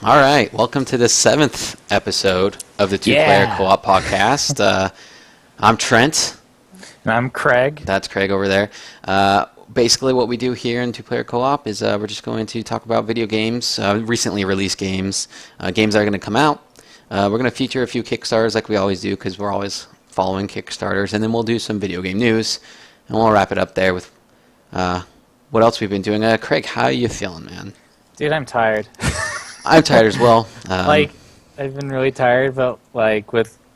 All right, welcome to the 7th episode of the Two-Player Co-op Podcast. I'm Trent. And I'm Craig. That's Craig over there. Basically what we do here in Two-Player Co-op is we're just going to talk about video games, recently released games, games that are going to come out. We're going to feature a few Kickstarters like we always do because we're always following Kickstarters, and then we'll do some video game news, and we'll wrap it up there with what else we've been doing. Craig, how are you feeling, man? Dude, I'm tired. I'm tired as well. I've been really tired, but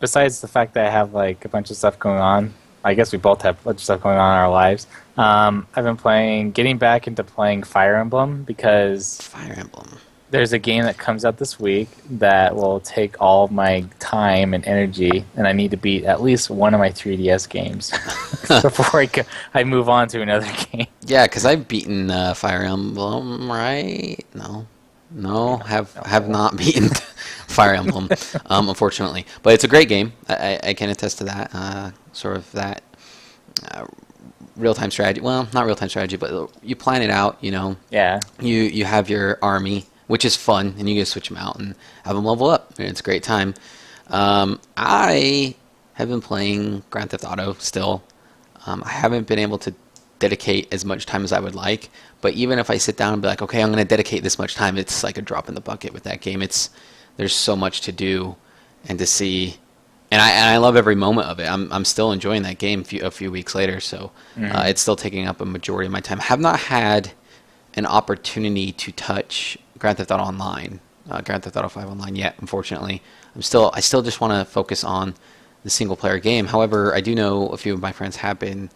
besides the fact that I have a bunch of stuff going on, I guess we both have a bunch of stuff going on in our lives. I've been getting back into playing Fire Emblem because Fire Emblem. There's a game that comes out this week that will take all of my time and energy, and I need to beat at least one of my 3DS games before I move on to another game. Yeah, because I've beaten Fire Emblem, right? No, have not beaten Fire Emblem, unfortunately. But it's a great game. I can attest to that. Sort of that real-time strategy. Well, not real-time strategy, but you plan it out, you know. Yeah. You have your army, which is fun, and you get to switch them out and have them level up. And it's a great time. I have been playing Grand Theft Auto still. I haven't been able to dedicate as much time as I would like, but even if I sit down and be like, okay, I'm going to dedicate this much time, it's like a drop in the bucket with that game. There's so much to do and to see, and I love every moment of it. I'm still enjoying that game a few weeks later, so it's still taking up a majority of my time. Have not had an opportunity to touch Grand Theft Auto Online, Grand Theft Auto 5 Online yet, unfortunately. I still just want to focus on the single player game. However, I do know a few of my friends have been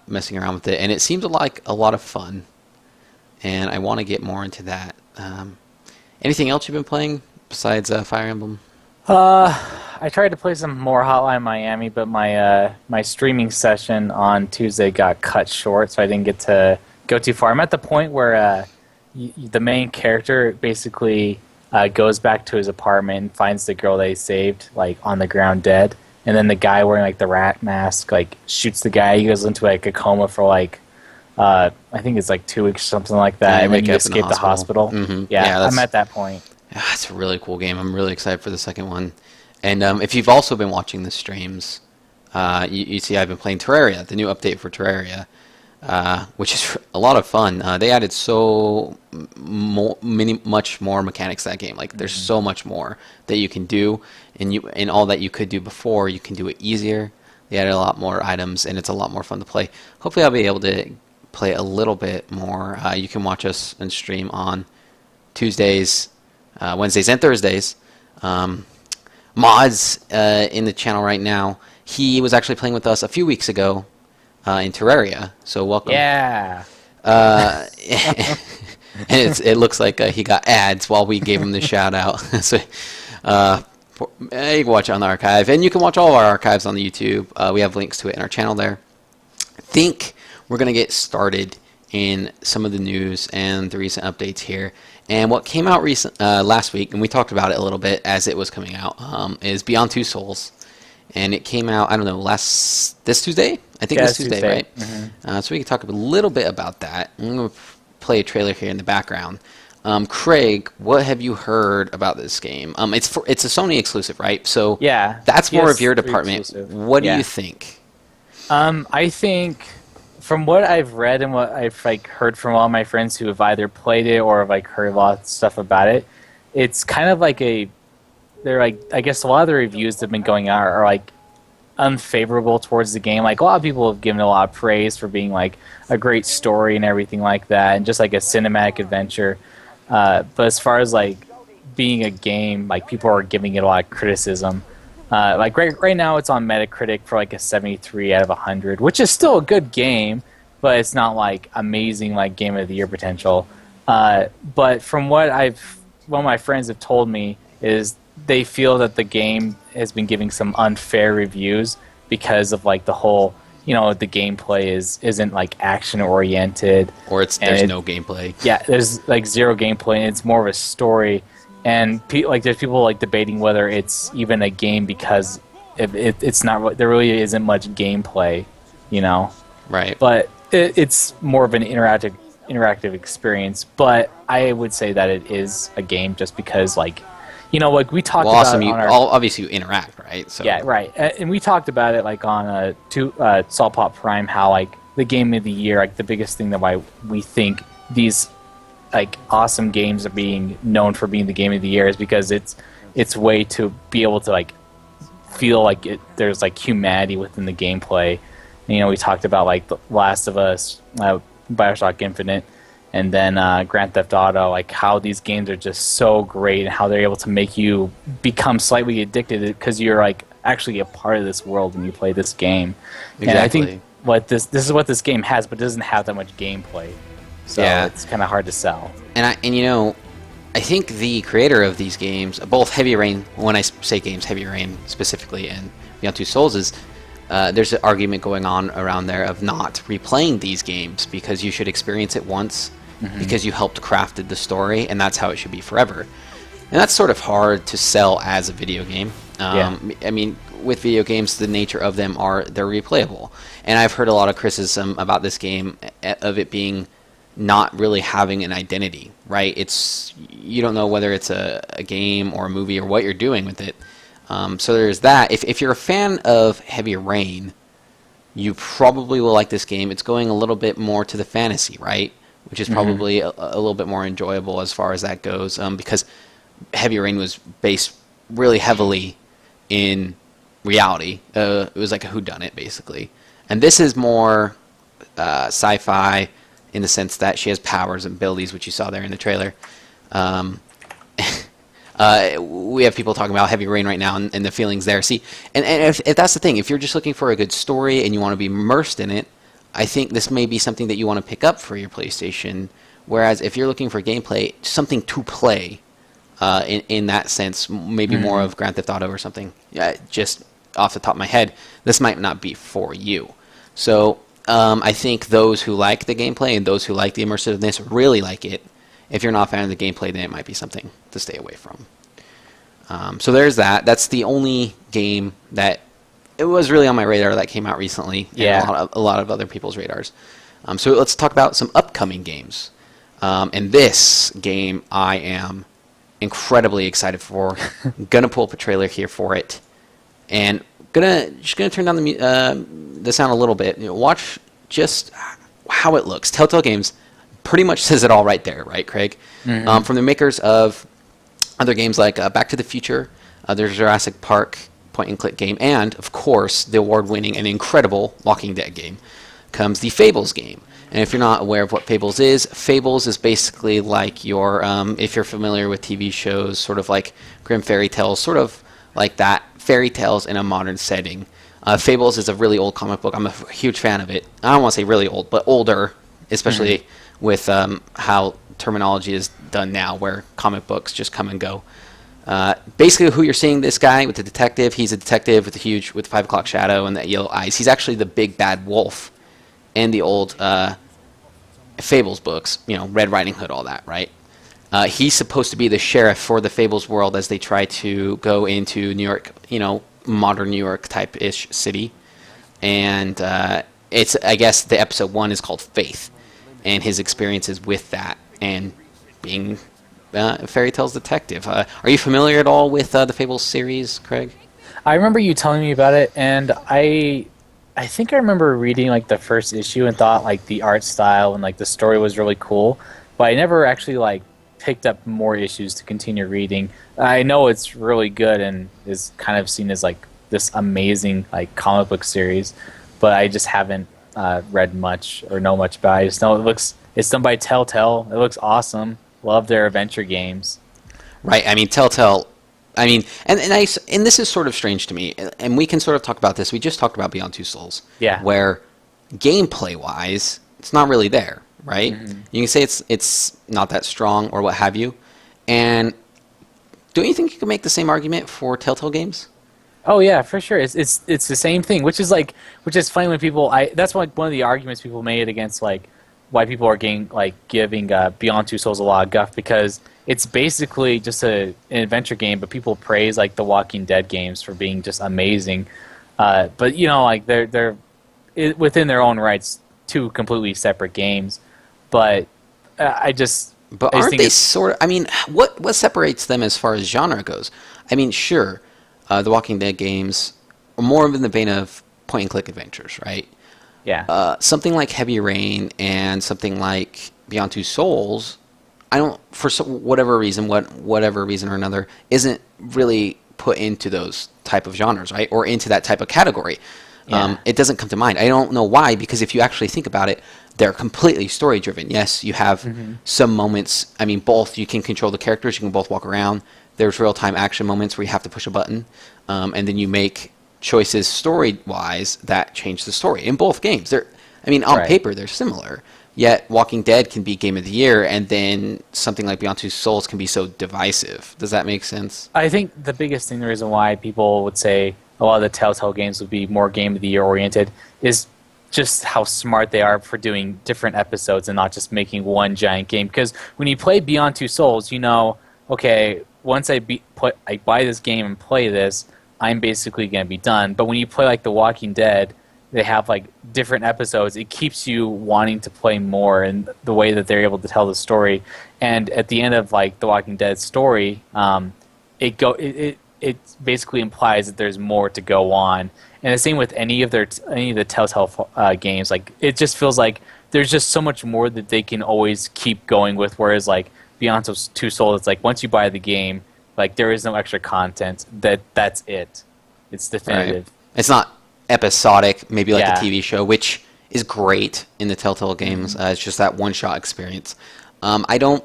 messing around with it, and it seems like a lot of fun, and I want to get more into that. Anything else you've been playing besides Fire Emblem? I tried to play some more Hotline Miami, but my streaming session on Tuesday got cut short, so I didn't get to go too far. I'm at the point where the main character basically goes back to his apartment and finds the girl that he saved on the ground dead. And then the guy wearing the rat mask shoots the guy. He goes into a coma for I think it's 2 weeks or something like that. Yeah, and then you escape the hospital. Mm-hmm. Yeah, I'm at that point. Yeah, it's a really cool game. I'm really excited for the second one. And if you've also been watching the streams, you see I've been playing Terraria, the new update for Terraria, which is a lot of fun. They added much more mechanics to that game. There's so much more that you can do, and all that you could do before, you can do it easier. They added a lot more items, and it's a lot more fun to play. Hopefully I'll be able to play a little bit more. You can watch us and stream on Tuesdays, Wednesdays, and Thursdays. Mod's in the channel right now. He was actually playing with us a few weeks ago in Terraria, so welcome. Yeah. And it looks like he got ads while we gave him the shout out. So you can watch it on the archive, and you can watch all of our archives on the YouTube. We have links to it in our channel there. I think we're going to get started in some of the news and the recent updates here. And what came out last week, and we talked about it a little bit as it was coming out, is Beyond Two Souls. And it came out, I don't know, this Tuesday? I think this Tuesday, right? Mm-hmm. So we can talk a little bit about that. I'm going to play a trailer here in the background. Craig, what have you heard about this game? It's a Sony exclusive, right? So yeah, that's more of your department. Exclusive. What do you think? I think from what I've read and what I've heard from all my friends who have either played it or have heard a lot of stuff about it, it's kind of I guess a lot of the reviews that have been going out are unfavorable towards the game. A lot of people have given it a lot of praise for being a great story and everything like that, and just a cinematic adventure. But as far as being a game, people are giving it a lot of criticism. Right now it's on Metacritic for a 73 out of 100, which is still a good game, but it's not amazing Game of the Year potential. But from what my friends have told me is they feel that the game has been giving some unfair reviews because of the whole, the gameplay isn't action oriented, or there's no gameplay. Yeah, there's zero gameplay, and it's more of a story. And there's people debating whether it's even a game because it's not. There really isn't much gameplay, Right. But it's more of an interactive interactive experience, but I would say that it is a game just because, like, like we talked Well, about awesome. it on our... Obviously you interact, right? So Yeah, right. And we talked about it like on Salt Pop Prime, how like the game of the year, like the biggest thing that why we think these like awesome games are being known for being the game of the year is because it's way to be able to like feel like there's like humanity within the gameplay. And, we talked about like The Last of Us, BioShock Infinite, and then Grand Theft Auto, like how these games are just so great and how they're able to make you become slightly addicted because you're like actually a part of this world when you play this game. Exactly. And I think what this is what this game has, but it doesn't have that much gameplay, so it's kind of hard to sell. And I think the creator of these games, both Heavy Rain, when I say games, Heavy Rain specifically, and Beyond Two Souls, is there's an argument going on around there of not replaying these games because you should experience it once because you helped crafted the story, and that's how it should be forever. And that's sort of hard to sell as a video game. I mean, with video games, the nature of them they're replayable. And I've heard a lot of criticism about this game of it being not really having an identity, right? You don't know whether it's a game or a movie or what you're doing with it. So there's that. If you're a fan of Heavy Rain, you probably will like this game. It's going a little bit more to the fantasy, right? Which is probably a little bit more enjoyable as far as that goes, because Heavy Rain was based really heavily in reality. It was like a whodunit, basically. And this is more sci-fi in the sense that she has powers and abilities, which you saw there in the trailer. We have people talking about Heavy Rain right now and the feelings there. See, and if that's the thing, if you're just looking for a good story and you want to be immersed in it, I think this may be something that you want to pick up for your PlayStation. Whereas if you're looking for gameplay, something to play in that sense, maybe more of Grand Theft Auto or something, just off the top of my head, this might not be for you. So I think those who like the gameplay and those who like the immersiveness really like it. If you're not a fan of the gameplay, then it might be something to stay away from. So there's that. That's the only game that it was really on my radar that came out recently. Yeah. And a lot of other people's radars. So let's talk about some upcoming games. And this game I am incredibly excited for. Gonna pull up a trailer here for it. And just gonna turn down the sound a little bit. Watch just how it looks. Telltale Games pretty much says it all right there, right, Craig? From the makers of other games like Back to the Future, there's Jurassic Park point-and-click game, and, of course, the award-winning and incredible Walking Dead game, comes the Fables game. And if you're not aware of what Fables is basically like your, if you're familiar with TV shows, sort of like Grimm fairy tales, sort of like that, fairy tales in a modern setting. Fables is a really old comic book. I'm a huge fan of it. I don't want to say really old, but older, especially with how terminology is done now, where comic books just come and go. Basically, who you're seeing, this guy with the detective, he's a detective with 5 o'clock shadow and the yellow eyes. He's actually the big bad wolf in the old Fables books, Red Riding Hood, all that, right? He's supposed to be the sheriff for the Fables world as they try to go into New York, modern New York type-ish city. And it's, I guess, the episode 1 is called Faith, and his experiences with that and being a fairy tales detective. Are you familiar at all with the Fables series, Craig? I remember you telling me about it, and I think I remember reading like the first issue and thought like the art style and like the story was really cool, but I never actually like picked up more issues to continue reading. I know it's really good and is kind of seen as like this amazing like comic book series, but I just haven't read much or know much about it. I just know it's done by Telltale. It looks awesome. Love their adventure games. Right. I mean, Telltale. I mean, and this is sort of strange to me, and we can sort of talk about this. We just talked about Beyond Two Souls. Yeah. Where gameplay-wise, it's not really there, right? You can say it's not that strong or what have you. And don't you think you could make the same argument for Telltale games? Oh yeah, for sure. It's the same thing, which is funny when people. That's like one of the arguments people made against like why people are giving Beyond Two Souls a lot of guff, because it's basically just an adventure game, but people praise like the Walking Dead games for being just amazing. But like they're within their own rights, 2 completely separate games. But I just But I just aren't think they it's sort of? I mean, what separates them as far as genre goes? I mean, sure, the Walking Dead games are more in the vein of point and click adventures, right? yeah. Something like Heavy Rain and something like Beyond Two Souls, I don't, for whatever reason, whatever reason or another, isn't really put into those type of genres, right? Or into that type of category. Yeah. It doesn't come to mind. I don't know why, because if you actually think about it, they're completely story driven. Yes, you have some moments. I mean, both you can control the characters. You can both walk around. There's real time action moments where you have to push a button, and then you make choices story wise that change the story in both games. They're, I mean, on Right. paper they're similar. Yet Walking Dead can be game of the year, and then something like Beyond Two Souls can be so divisive. Does that make sense? I think the biggest thing, the reason why people would say a lot of the Telltale games would be more game of the year oriented, is just how smart they are for doing different episodes and not just making one giant game. Because when you play Beyond Two Souls, you know, okay, once I buy this game and play this, I'm basically going to be done. But when you play like The Walking Dead, they have like different episodes. It keeps you wanting to play more, and the way that they're able to tell the story. And at the end of like The Walking Dead story, it basically implies that there's more to go on. And the same with any of the Telltale games. Like it just feels like there's just so much more that they can always keep going with. Whereas like Beyond Two Souls, it's like once you buy the game, like there is no extra content. That's it. It's definitive. Right. It's not episodic, maybe like Yeah. a TV show, which is great in the Telltale games. It's just that one-shot experience. I don't.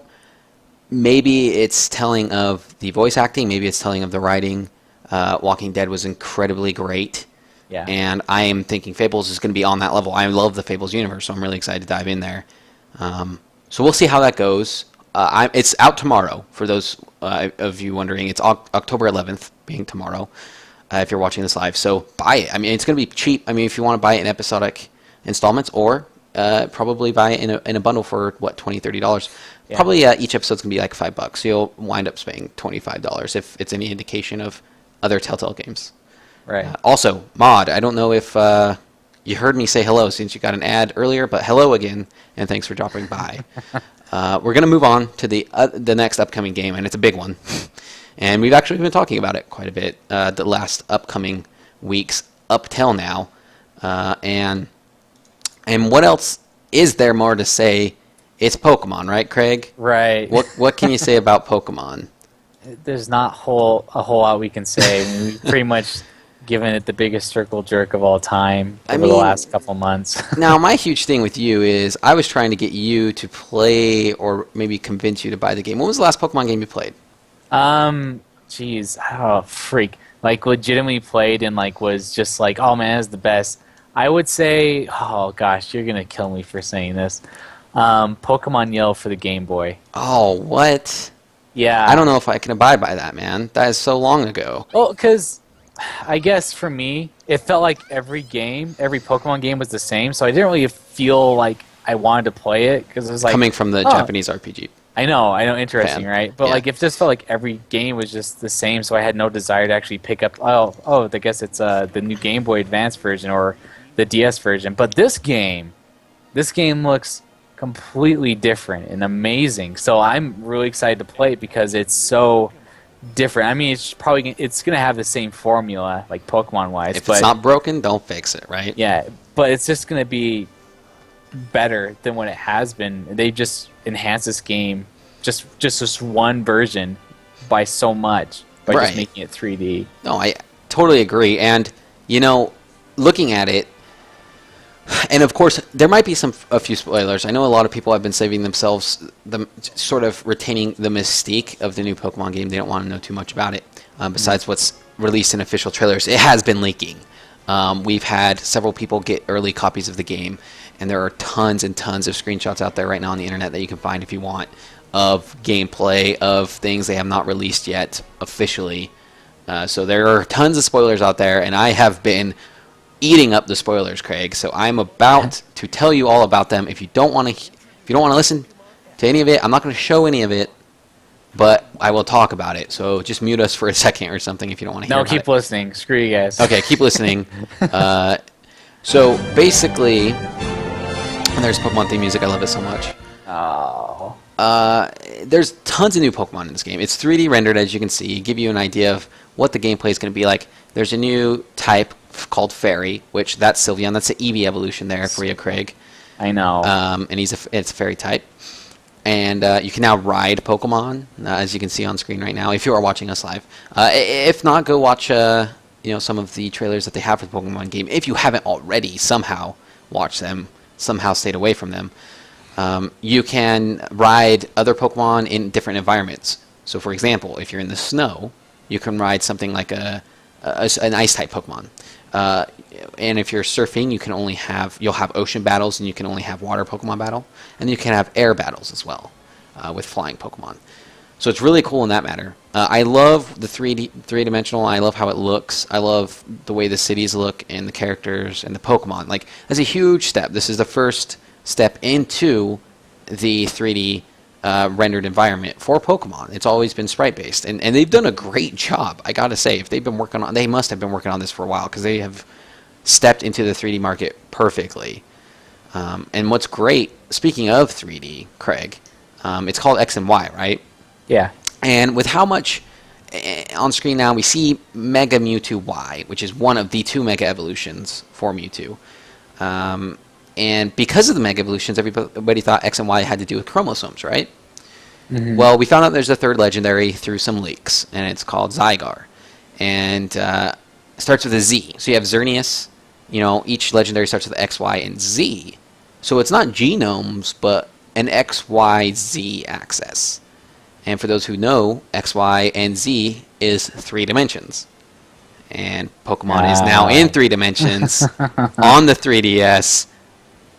Maybe it's telling of the voice acting. Maybe it's telling of the writing. Walking Dead was incredibly great. Yeah. And I am thinking Fables is going to be on that level. I love the Fables universe, so I'm really excited to dive in there. So we'll see how that goes. It's out tomorrow, for those of you wondering. It's October 11th, being tomorrow, if you're watching this live. So buy it. I mean, it's going to be cheap. I mean, if you want to buy it in episodic installments, or probably buy it in a bundle for, what, $20, $30. Yeah. Probably each episode's going to be like $5. So you'll wind up spending $25 if it's any indication of other Telltale games. Right. Also, Maud, I don't know if you heard me say hello since you got an ad earlier, but hello again, and thanks for dropping by. We're going to move on to the next upcoming game, and it's a big one. And we've actually been talking about it quite a bit the last upcoming weeks up till now. And what else is there more to say? It's Pokemon, right, Craig? Right. What can you say about Pokemon? There's not a whole lot we can say. I mean, we've pretty much given it the biggest circle jerk of all time over the last couple months. Now, my huge thing with you is I was trying to get you to play, or maybe convince you to buy the game. When was the last Pokemon game you played? Jeez, oh, freak. Like, legitimately played and, like, was just like, oh, man, it's the best. I would say, oh, gosh, you're going to kill me for saying this. Pokemon Yellow for the Game Boy. Oh, what? Yeah. I don't know if I can abide by that, man. That is so long ago. Well, because I guess for me, it felt like every Pokemon game was the same, so I didn't really feel like I wanted to play it, because it was like... Coming from the Japanese RPG. I know, interesting, fan. right? But Yeah. like, it just felt like every game was just the same, so I had no desire to actually pick up. I guess it's the new Game Boy Advance version or the DS version. But this game looks completely different and amazing. So I'm really excited to play it because it's so different. I mean, it's gonna have the same formula, like Pokemon wise. If it's not broken, don't fix it, right? Yeah, but it's just gonna be better than what it has been. They just enhanced this game, just this one version, by so much by Right. just making it 3D. No, I totally agree. And, looking at it, and of course, there might be a few spoilers. I know a lot of people have been saving themselves, sort of retaining the mystique of the new Pokemon game. They don't want to know too much about it. Besides what's released in official trailers, it has been leaking. We've had several people get early copies of the game, and there are tons and tons of screenshots out there right now on the internet that you can find if you want, of gameplay, of things they have not released yet officially. So there are tons of spoilers out there, and I have been eating up the spoilers, Craig. So I'm about to tell you all about them. If you don't want to listen to any of it, I'm not going to show any of it, but I will talk about it. So just mute us for a second or something if you don't want to hear No, about keep it. listening. Screw you guys. Okay, keep listening. So basically, and there's Pokemon theme music. I love it so much. Oh. there's tons of new Pokemon in this game. It's 3D rendered, as you can see, give you an idea of what the gameplay is going to be like. There's a new type called Fairy, which that's Sylveon. That's the Eevee evolution there for you, Craig. I know. And it's a Fairy type. And you can now ride Pokemon, as you can see on screen right now, if you are watching us live. If not, go watch some of the trailers that they have for the Pokemon game. If you haven't already somehow watched them, somehow stayed away from them, you can ride other Pokemon in different environments. So, for example, if you're in the snow, you can ride something like an Ice-type Pokemon. And if you're surfing, you'll have ocean battles, and you can only have water Pokemon battle, and you can have air battles as well with flying Pokemon. So it's really cool in that matter. I love the three-dimensional. I love how it looks. I love the way the cities look and the characters and the Pokemon. Like, that's a huge step. This is the first step into the 3D rendered environment for Pokemon. It's always been sprite-based, and they've done a great job. I gotta say, if they must have been working on this for a while, because they have stepped into the 3D market perfectly. And what's great, speaking of 3D, Craig, it's called X and Y, right? Yeah. And with how much on screen now, we see Mega Mewtwo Y, which is one of the 2 Mega Evolutions for Mewtwo. And because of the Mega Evolutions, everybody thought X and Y had to do with chromosomes, right? Mm-hmm. Well, we found out there's a third legendary through some leaks, and it's called Zygarde. And it starts with a Z. So you have Xerneas. Each legendary starts with X, Y, and Z. So it's not genomes, but an X, Y, Z axis. And for those who know, X, Y, and Z is 3 dimensions. And Pokemon is now in 3 dimensions on the 3DS.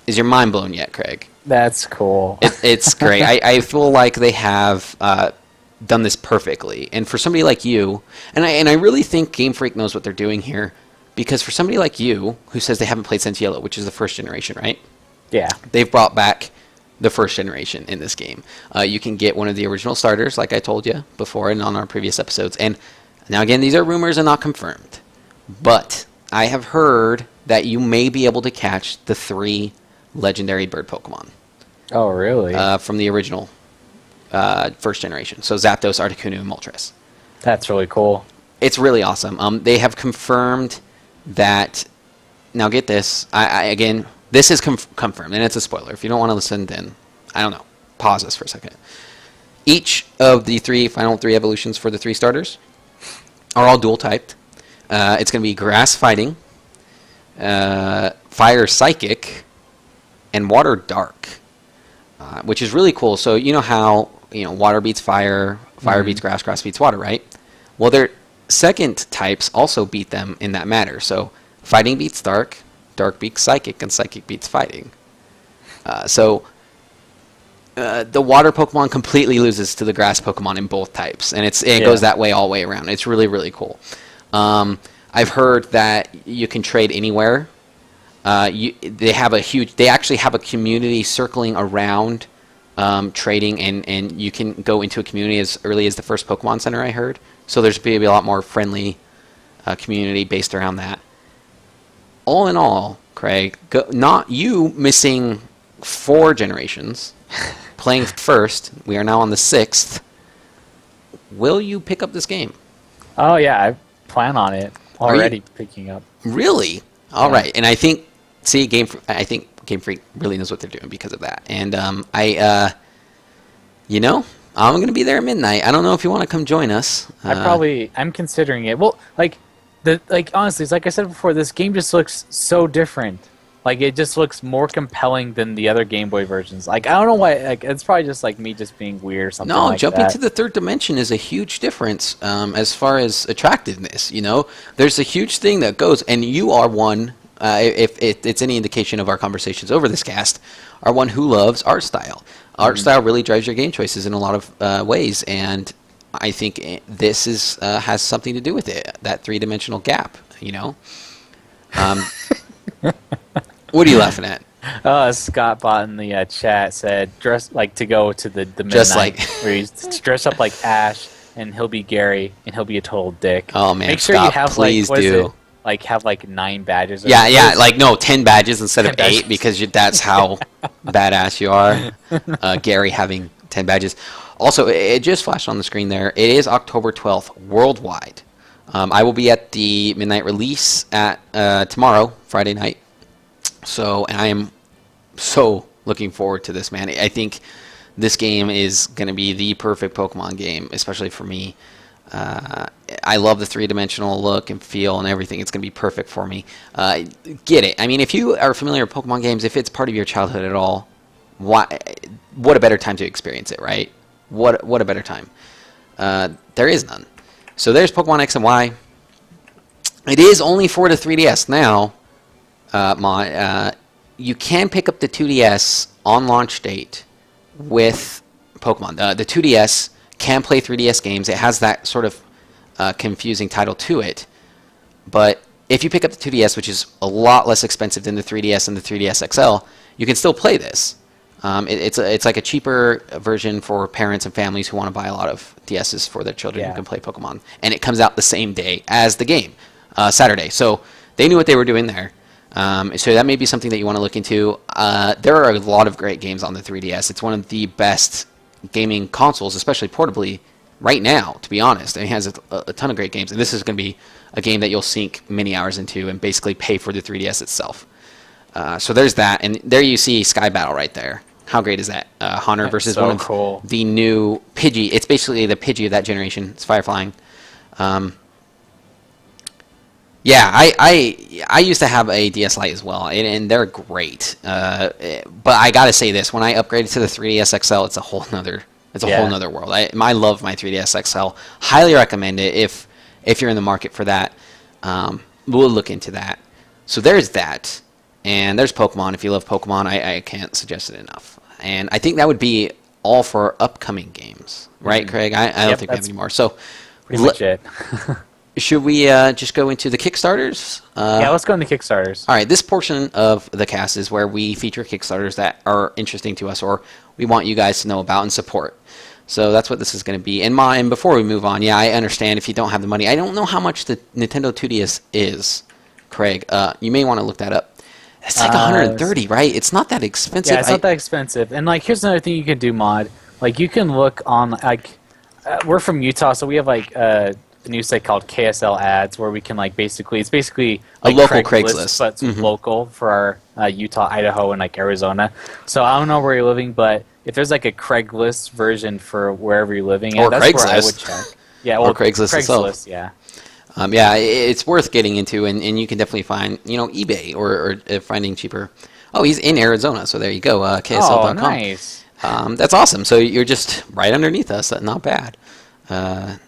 Is your mind blown yet, Craig? That's cool. It's great. I feel like they have done this perfectly. And for somebody like you, and I really think Game Freak knows what they're doing here, because for somebody like you, who says they haven't played Sun Yellow, which is the first generation, right? Yeah. They've brought back the first generation in this game. You can get one of the original starters, like I told you before and on our previous episodes. And now, again, these are rumors and not confirmed. But I have heard that you may be able to catch the 3 legendary bird Pokemon. Oh, really? From the original first generation. So Zapdos, Articuno, and Moltres. That's really cool. It's really awesome. They have confirmed that... Now, get this. Again, this is confirmed, and it's a spoiler. If you don't want to listen, then, I don't know. Pause this for a second. Each of the final three evolutions for the 3 starters are all dual-typed. It's going to be Grass Fighting, Fire Psychic, and Water Dark, which is really cool. So you know how water beats fire, fire beats grass, grass beats water, right? Well, their second types also beat them in that matter. So fighting beats dark, dark beats psychic, and psychic beats fighting. So the water Pokemon completely loses to the grass Pokemon in both types, and it goes that way all the way around. It's really, really cool. I've heard that you can trade anywhere. They actually have a community circling around trading, and you can go into a community as early as the first Pokemon Center, I heard. So there's going to be a lot more friendly community based around that. All in all, Craig, not you missing 4 generations, playing first. We are now on the 6th. Will you pick up this game? Oh, yeah, I plan on it already picking up. Really? All right, and I think Game Freak really knows what they're doing because of that. And I'm going to be there at midnight. I don't know if you want to come join us. I'm considering it. Well, honestly, it's like I said before, this game just looks so different. Like, it just looks more compelling than the other Game Boy versions. Like, I don't know why. Like, it's probably just like me just being weird or something. No, jumping to the 3rd dimension is a huge difference as far as attractiveness. There's a huge thing that goes, and you are one. If it's any indication of our conversations over this cast, are one who loves art style. Art style really drives your game choices in a lot of ways, and I think this has something to do with it. That 3-dimensional gap. What are you laughing at? Scott Bot in the chat said, to go to the midnight, just like where he's dressed up like Ash, and he'll be Gary, and he'll be a total dick. Oh man, make sure Scott, you have please do. Have 9 badges. Yeah, 10 badges instead of 8 because that's how badass you are. Gary having 10 badges. Also, it just flashed on the screen there. It is October 12th worldwide. I will be at the midnight release at tomorrow, Friday night. So, and I am so looking forward to this, man. I think this game is going to be the perfect Pokemon game, especially for me. I love the three-dimensional look and feel and everything. It's going to be perfect for me. Get it. I mean, if you are familiar with Pokemon games, if it's part of your childhood at all, what a better time to experience it, right? What a better time. There is none. So there's Pokemon X and Y. It is only for the 3DS now. You can pick up the 2DS on launch date with Pokemon. The 2DS can play 3DS games. It has that sort of confusing title to it. But if you pick up the 2DS, which is a lot less expensive than the 3DS and the 3DS XL, you can still play this. It's like a cheaper version for parents and families who want to buy a lot of DSs for their children who can play Pokemon. And it comes out the same day as the game, Saturday. So they knew what they were doing there. So that may be something that you want to look into. There are a lot of great games on the 3DS. It's one of the best gaming consoles, especially portably, right now, to be honest. It has a ton of great games. And this is going to be a game that you'll sink many hours into and basically pay for the 3DS itself. So there's that. And there you see Sky Battle right there. How great is that? Haunter versus one of the new Pidgey. It's basically the Pidgey of that generation. It's fire flying. Yeah, I used to have a DS Lite as well, and they're great. But I gotta say this: when I upgraded to the 3DS XL, it's a whole nother world. I love my 3DS XL. Highly recommend it if you're in the market for that. We'll look into that. So there's that, and there's Pokemon. If you love Pokemon, I can't suggest it enough. And I think that would be all for upcoming games, right, Craig? I don't think we have any more. So pretty much it. Should we just go into the Kickstarters? Yeah, let's go into Kickstarters. All right, this portion of the cast is where we feature Kickstarters that are interesting to us or we want you guys to know about and support. So that's what this is going to be. And before we move on, yeah, I understand if you don't have the money. I don't know how much the Nintendo 2DS is, Craig. You may want to look that up. It's like 130, right? It's not that expensive. Yeah, it's not that expensive. And like, here's another thing you can do, Mod. Like, you can look on we're from Utah, so we have like a new site called KSL Ads, where we can like it's basically like a local Craigslist, but it's local for our Utah, Idaho, and like Arizona. So I don't know where you're living, but if there's like a Craigslist version for wherever you're living, or that's Craigslist. where I would check. Yeah, or Craigslist itself. Yeah. Yeah, it's worth getting into, and you can definitely find, eBay or finding cheaper. Oh, he's in Arizona, so there you go, KSL.com. Oh, nice. That's awesome. So you're just right underneath us. Not bad. That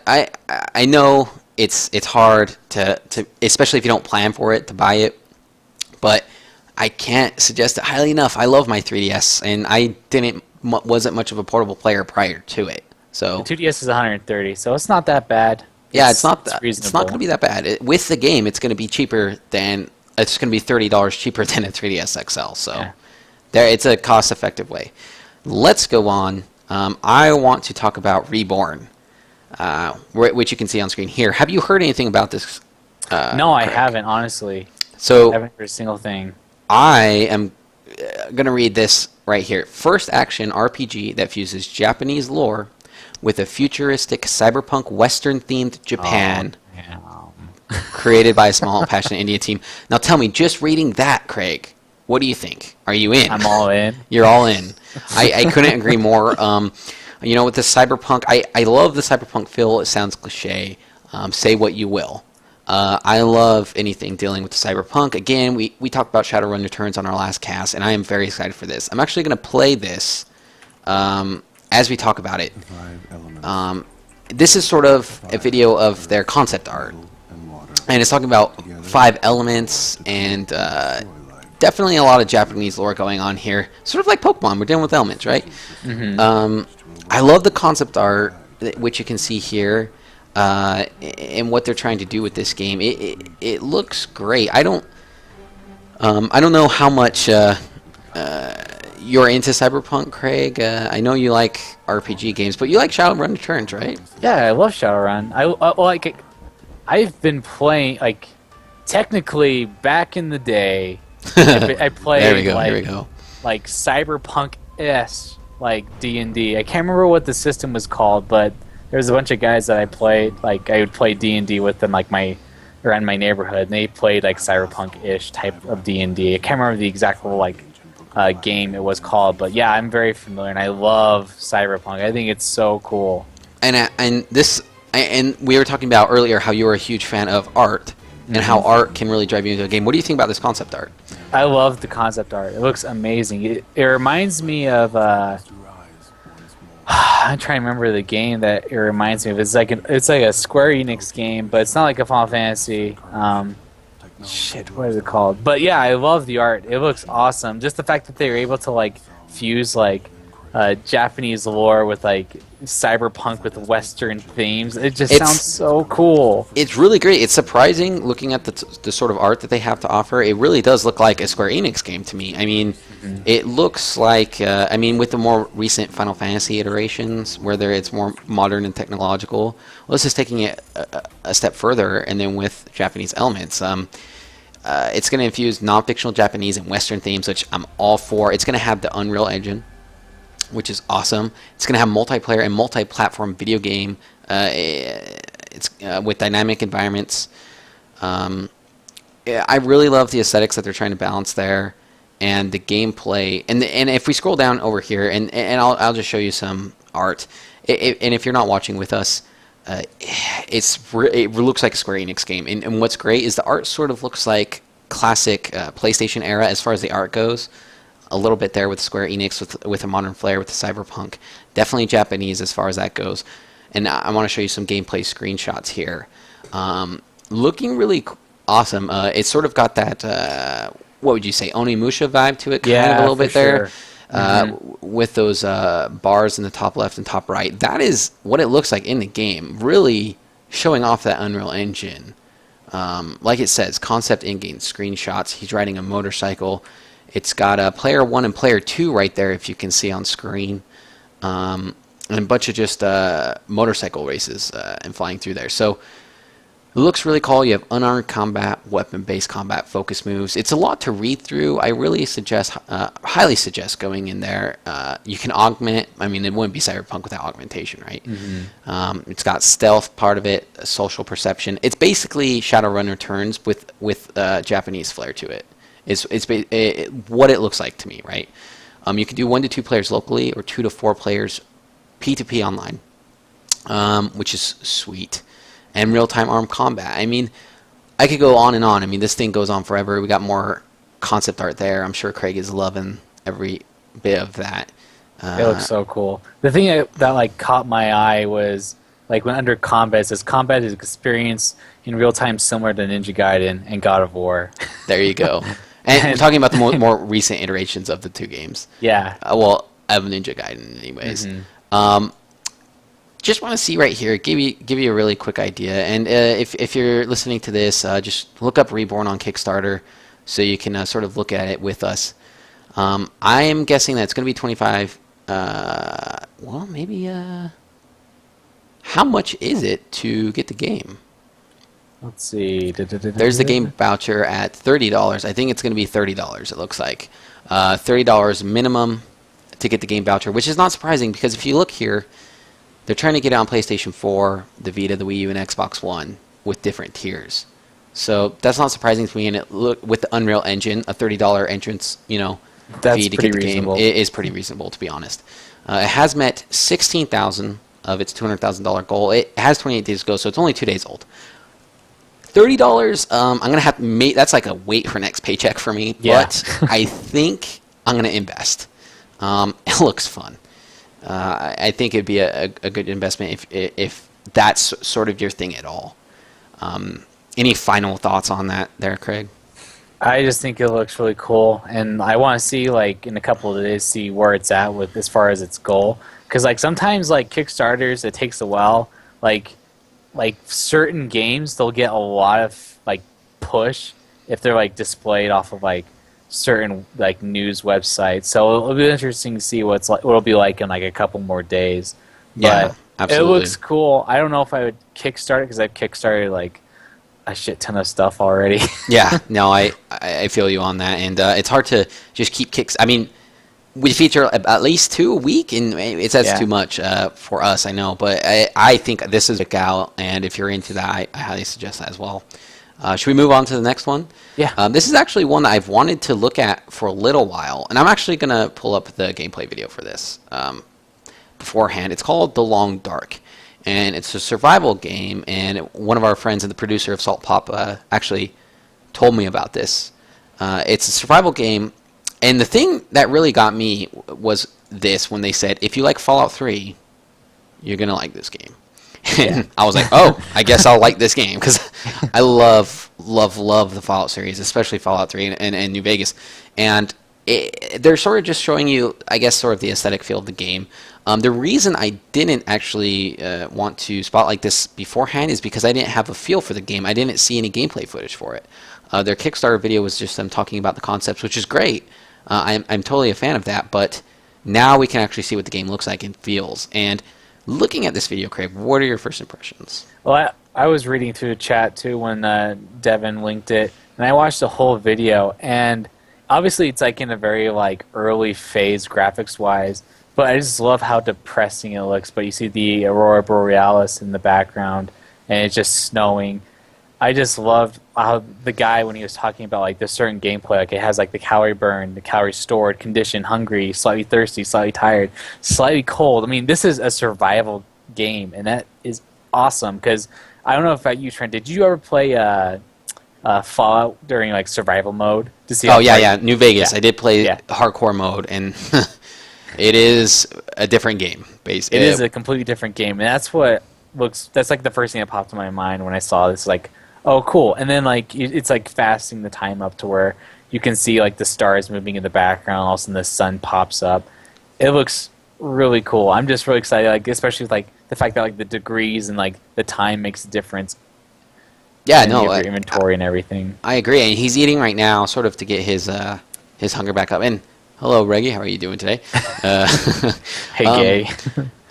I know it's hard to especially if you don't plan for it to buy it, but I can't suggest it highly enough. I love my 3DS, and I wasn't much of a portable player prior to it. So the 2DS is 130, so it's not that bad. Yeah, it's not reasonable. It's not going to be that bad. With the game, it's going to be cheaper than it's going to be $30 cheaper than a 3DS XL. So it's a cost-effective way. Let's go on. I want to talk about Reborn, which you can see on screen here. Have you heard anything about this? No, I haven't, honestly. So I haven't heard a single thing. I am going to read this right here. First action RPG that fuses Japanese lore with a futuristic cyberpunk western-themed Japan, created by a small, passionate Indian team. Now tell me, just reading that, Craig, what do you think? Are you in? I'm all in. You're all in. I couldn't agree more. With the cyberpunk, I love the cyberpunk feel. It sounds cliche. Say what you will. I love anything dealing with the cyberpunk. Again, we talked about Shadowrun Returns on our last cast, and I am very excited for this. I'm actually going to play this as we talk about it. This is sort of a video of their concept art, and it's talking about 5 elements and definitely a lot of Japanese lore going on here. Sort of like Pokemon, we're dealing with elements, right? I love the concept art, which you can see here, and what they're trying to do with this game. It looks great. I don't know how much you're into Cyberpunk, Craig. I know you like RPG games, but you like Shadowrun Returns, right? Yeah, I love Shadowrun. I've been playing, technically back in the day. I played. There we go. Here we go. Like Cyberpunk-esque like D&D. I can't remember what the system was called, but there was a bunch of guys that I played. Like I would play D&D with them, like around my neighborhood, and they played like cyberpunk-ish type of D&D. I can't remember the exact game it was called, but yeah, I'm very familiar, and I love cyberpunk. I think it's so cool. And we were talking about earlier how you were a huge fan of art and how art can really drive you into a game. What do you think about this concept art? I love the concept art. It looks amazing. It reminds me of I'm trying to remember the game that it reminds me of. It's like a Square Enix game, but it's not like a Final Fantasy. What is it called? But yeah, I love the art. It looks awesome. Just the fact that they were able to like fuse like Japanese lore with like cyberpunk with Western themes. It just sounds so cool. It's really great. It's surprising looking at the sort of art that they have to offer. It really does look like a Square Enix game to me. I mean, it looks like with the more recent Final Fantasy iterations, where it's more modern and technological. Well, this is taking it a step further, and then with Japanese elements. It's going to infuse non-fictional Japanese and Western themes, which I'm all for. It's going to have the Unreal Engine, which is awesome. It's going to have multiplayer and multi-platform video game. It's with dynamic environments. I really love the aesthetics that they're trying to balance there, and the gameplay. And if we scroll down over here, and I'll just show you some art. And if you're not watching with us, it looks like a Square Enix game. And what's great is the art sort of looks like classic PlayStation era as far as the art goes. A little bit there with Square Enix with a modern flair with the cyberpunk. Definitely Japanese as far as that goes. And I want to show you some gameplay screenshots here. Looking really awesome. It's sort of got that, what would you say, Onimusha vibe to it, kind of a little bit there. With those bars in the top left and top right. That is what it looks like in the game. Really showing off that Unreal Engine. Like it says, concept in-game screenshots. He's riding a motorcycle. It's got player 1 and player 2 right there, if you can see on screen. And a bunch of just motorcycle races and flying through there. So it looks really cool. You have unarmed combat, weapon-based combat, focus moves. It's a lot to read through. I really highly suggest going in there. You can augment. I mean, it wouldn't be Cyberpunk without augmentation, right? It's got stealth part of it, social perception. It's basically Shadowrun Returns with Japanese flair to it. It's what it looks like to me, right? You can do 1 to 2 players locally or 2 to 4 players P2P online, which is sweet. And real-time armed combat. I mean, I could go on and on. I mean, this thing goes on forever. We got more concept art there. I'm sure Craig is loving every bit of that. It looks so cool. The thing that like caught my eye was like when under combat, it says combat is experienced in real time similar to Ninja Gaiden and God of War. There you go. And we're talking about the more recent iterations of the two games. Yeah. Of Ninja Gaiden, anyways. Just want to see right here, give you a really quick idea. And if you're listening to this, just look up Reborn on Kickstarter so you can sort of look at it with us. I am guessing that it's going to be 25. Well, maybe. How much is it to get the game? Let's see. There's the game voucher at $30. I think it's going to be $30. It looks like $30 minimum to get the game voucher, which is not surprising because if you look here, they're trying to get it on PlayStation 4, the Vita, the Wii U, and Xbox One with different tiers. So that's not surprising to me. And with the Unreal Engine, a $30 entrance, fee to get the game, it is pretty reasonable, to be honest. It has met 16,000 of its $200,000 goal. It has 28 days to go, so it's only 2 days old. $30, I'm going to have to make, that's like a wait for next paycheck for me, but I think I'm going to invest. It looks fun. I think it'd be a good investment if that's sort of your thing at all. Any final thoughts on that there, Craig? I just think it looks really cool, and I want to see, like, in a couple of days, see where it's at with as far as its goal. Because, like, sometimes, like, Kickstarters, it takes a while. Like certain games, they'll get a lot of, like, push if they're, like, displayed off of, like, certain, like, news websites. So it'll be interesting to see what it'll be like in, like, a couple more days. Yeah, but absolutely. It looks cool. I don't know if I would Kickstart it, because I've Kickstarted, like, a shit ton of stuff already. Yeah, no, I feel you on that, and it's hard to just keep kicks. I mean, we feature at least 2 a week, and it says Yeah. too much for us, I know, but I think this is a gal, and if you're into that, I highly suggest that as well. Should we move on to the next one? Yeah. This is actually one that I've wanted to look at for a little while, and I'm actually going to pull up the gameplay video for this beforehand. It's called The Long Dark, and it's a survival game, and one of our friends and the producer of Salt Pop actually told me about this. It's a survival game, and the thing that really got me was this, when they said, if you like Fallout 3, you're going to like this game. And Yeah. I was like, oh, I guess I'll like this game, because I love the Fallout series, especially Fallout 3 and New Vegas. And they're sort of just showing you, I guess, sort of the aesthetic feel of the game. The reason I didn't actually want to spotlight this beforehand is because I didn't have a feel for the game. I didn't see any gameplay footage for it. Their Kickstarter video was just them talking about the concepts, which is great. I'm totally a fan of that, but now we can actually see what the game looks like and feels. And looking at this video, Craig, what are your first impressions? Well, I was reading through the chat too when Devin linked it, and I watched the whole video. And obviously, it's like in a very like early phase graphics wise, but I just love how depressing it looks. But you see the Aurora Borealis in the background, and it's just snowing. I just loved how the guy, when he was talking about like the certain gameplay, like it has like the calorie burn, the calorie stored, condition, hungry, slightly thirsty, slightly tired, slightly cold. I mean, this is a survival game, and that is awesome. Because I don't know if you, Trent, did you ever play Fallout during like survival mode to see? Oh yeah, New Vegas. Yeah. I did play Yeah. hardcore mode, and it is a different game. It is a completely different game, and that's what looks. That's like the first thing that popped in my mind when I saw this. Like, oh, cool. And then like it's like fasting the time up to where you can see like the stars moving in the background. All of a sudden the sun pops up. It looks really cool. I'm just really excited, like especially with like the fact that like the degrees and like the time makes a difference. Yeah, in no, your inventory and everything. I agree. And he's eating right now, sort of to get his hunger back up. And hello, Reggie. How are you doing today? Hey, gay.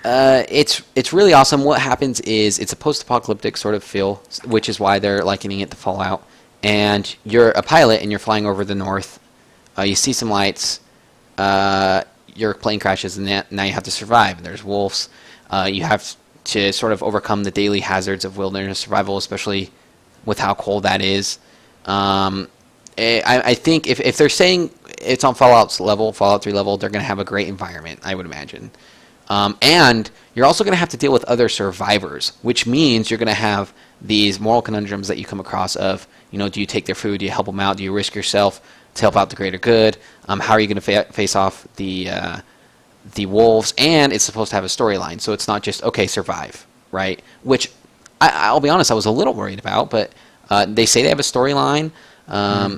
It's really awesome. What happens is it's a post-apocalyptic sort of feel, which is why they're likening it to Fallout. And you're a pilot, and you're flying over the north. You see some lights. Your plane crashes, and now you have to survive. There's wolves. You have to sort of overcome the daily hazards of wilderness survival, especially with how cold that is. I think if they're saying it's on Fallout's level, Fallout 3 level, they're going to have a great environment, I would imagine. And you're also going to have to deal with other survivors, which means you're going to have these moral conundrums that you come across of, do you take their food? Do you help them out? Do you risk yourself to help out the greater good? How are you going to face off the wolves? And it's supposed to have a storyline, so it's not just, okay, survive, right? Which, I'll be honest, I was a little worried about, but they say they have a storyline.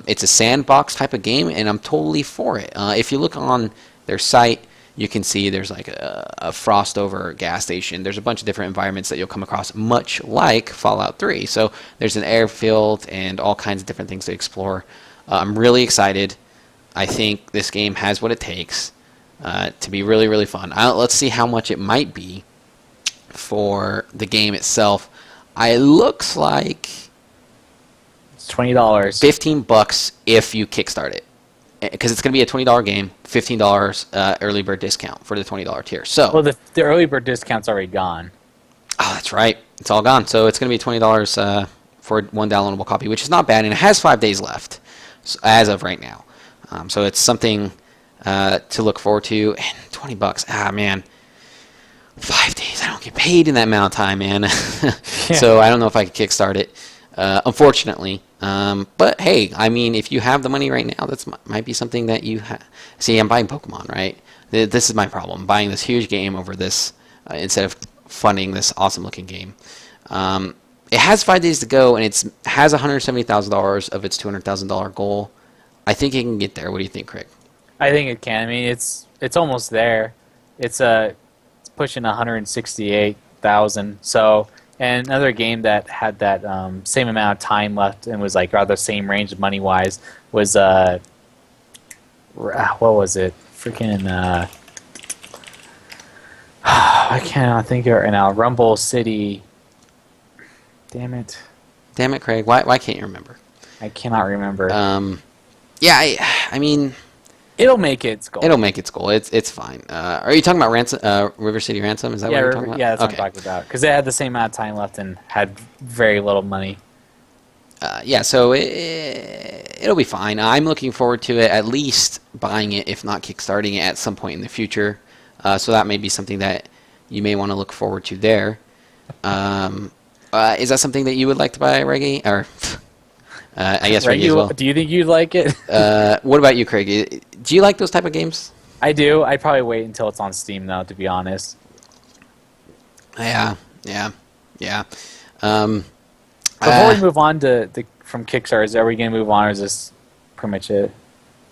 It's a sandbox type of game, and I'm totally for it. If you look on their site, you can see there's like a frost over gas station. There's a bunch of different environments that you'll come across, much like Fallout 3. So there's an airfield and all kinds of different things to explore. I'm really excited. I think this game has what it takes to be really, really fun. Let's see how much it might be for the game itself. It looks like It's $20. $15 if you kickstart it, because it's going to be a $20 game, $15 early bird discount for the $20 tier. So, Well, the early bird discount's already gone. oh, that's right, it's all gone. So it's going to be $20 for one downloadable copy, which is not bad, and it has 5 days left as of right now. So it's something to look forward to. And $20, ah man, 5 days. I don't get paid in that amount of time, man. So I don't know if I could kickstart it, unfortunately. But hey, I mean, if you have the money right now, that might be something that you see. I'm buying Pokemon, right? This is my problem: buying this huge game over this instead of funding this awesome-looking game. It has 5 days to go, and it has $170,000 of its $200,000 goal. I think it can get there. What do you think, Craig? I think it can. I mean, it's almost there. It's pushing 168,000. So, and another game that had that same amount of time left and was like rather the same range money wise was what was it? Freaking I cannot think of it right now. Rumble City. Damn it! Damn it, Craig. Why can't you remember? I cannot remember. Yeah, I mean, It'll make its goal. It'll make its goal. It's fine. Are you talking about River City Ransom? Is that what you're talking about? Yeah, that's what I'm talking about. Because they had the same amount of time left and had very little money. Yeah, so it'll be fine. I'm looking forward to it, at least buying it, if not kickstarting it at some point in the future. So that may be something that you may want to look forward to there. Is that something that you would like to buy, Reggie? Or I guess Reggie as well. Do you think you'd like it? What about you, Craig? Do you like those type of games? I do. I'd probably wait until it's on Steam, though, to be honest. Yeah. Before we move on from Kickstarters, are we going to move on, or is this pretty much it?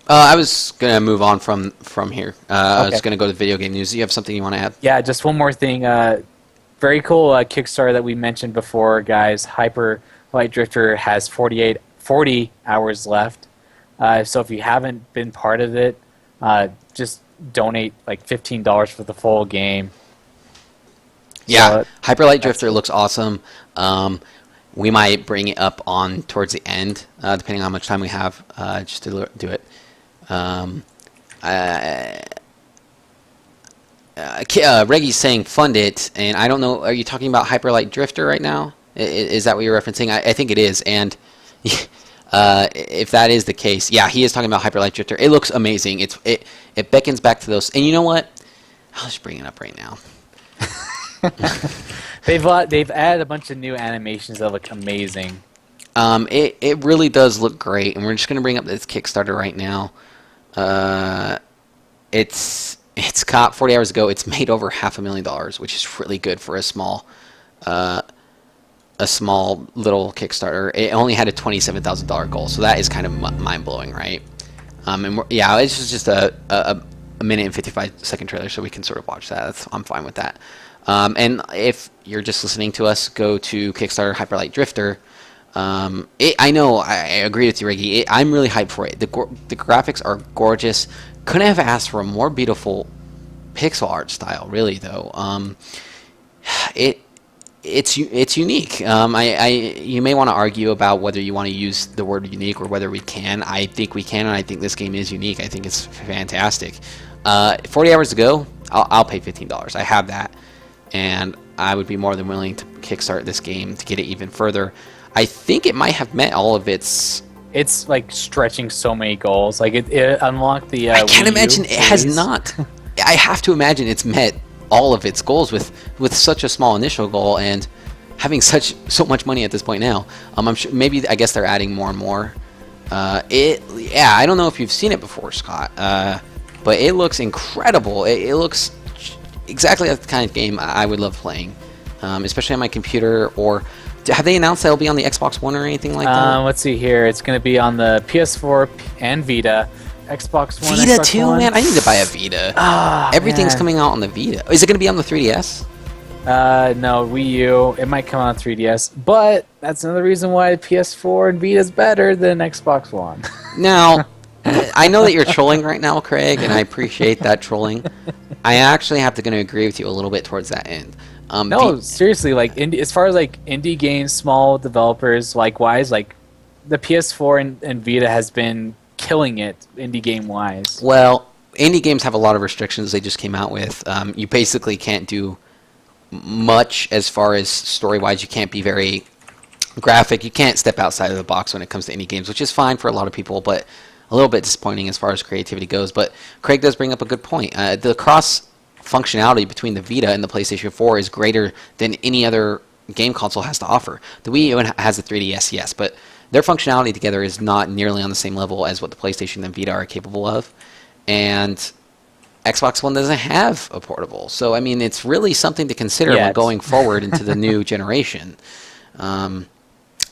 I was going to move on from here. I Okay. was going to go to video game news. Do you have something you want to add? Yeah, just one more thing. Very cool Kickstarter that we mentioned before, guys. Hyper Light Drifter has 40 hours left. So if you haven't been part of it, just donate like $15 for the full game. Yeah, So, Hyper Light Drifter looks awesome. We might bring it up on towards the end, depending on how much time we have, just to do it. Reggie's saying fund it, and I don't know. Are you talking about Hyper Light Drifter right now? Is that what you're referencing? I think it is. And if that is the case, yeah, he is talking about Hyper Light Drifter. It looks amazing. It beckons back to those. And you know what? I'll just bring it up right now. they've added a bunch of new animations that look amazing. It really does look great, and we're just going to bring up this Kickstarter right now. It's caught 40 hours ago. It's made over $500,000, which is really good for a small little Kickstarter. It only had a $27,000 goal, so that is kind of mind blowing, right? Yeah, it's just a minute and 55-second trailer, so we can sort of watch that. I'm fine with that. And if you're just listening to us, go to Kickstarter Hyper Light Drifter. I know, I agree with you, Reggie. I'm really hyped for it. The graphics are gorgeous. Couldn't have asked for a more beautiful pixel art style, really, though. It's unique. You may want to argue about whether you want to use the word unique or whether we can. I think we can, and I think this game is unique. I think it's fantastic. 40 hours ago, I'll pay $15. I have that, and I would be more than willing to kickstart this game to get it even further. I think it might have met all of its... It's like stretching so many goals. Like it unlocked the. I can't Wii imagine U it has phase. not. I have to imagine it's met all of its goals with such a small initial goal and having so much money at this point now. I'm sure I guess they're adding more and more. I don't know if you've seen it before, Scott, but it looks incredible. It looks exactly like the kind of game I would love playing, especially on my computer. Or have they announced that it'll be on the Xbox One or anything like that? Let's see here. It's going to be on the PS4 and Vita, Xbox One. Vita Xbox too, One. man. I need to buy a Vita. Everything's man. coming out on the Vita. Is it going to be on the 3DS? No, Wii U. It might come on 3DS, but that's another reason why PS4 and Vita is better than Xbox One. Now, I know that you're trolling right now, Craig, and I appreciate that trolling. I actually have to going to agree with you a little bit towards that end. No, seriously, like as far as like indie games, small developers, likewise, like the PS4 and Vita has been killing it indie game wise. Well, indie games have a lot of restrictions they just came out with. You basically can't do much as far as story-wise. You can't be very graphic. You can't step outside of the box when it comes to indie games, which is fine for a lot of people, but a little bit disappointing as far as creativity goes. But Craig does bring up a good point. The cross functionality between the Vita and the PlayStation 4 is greater than any other game console has to offer. The Wii U has the 3DS, yes, but their functionality together is not nearly on the same level as what the PlayStation and Vita are capable of. And Xbox One doesn't have a portable. So, I mean, it's really something to consider when going forward into the new generation. And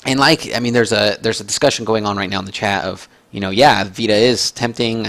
there's a discussion going on right now in the chat of, Vita is tempting,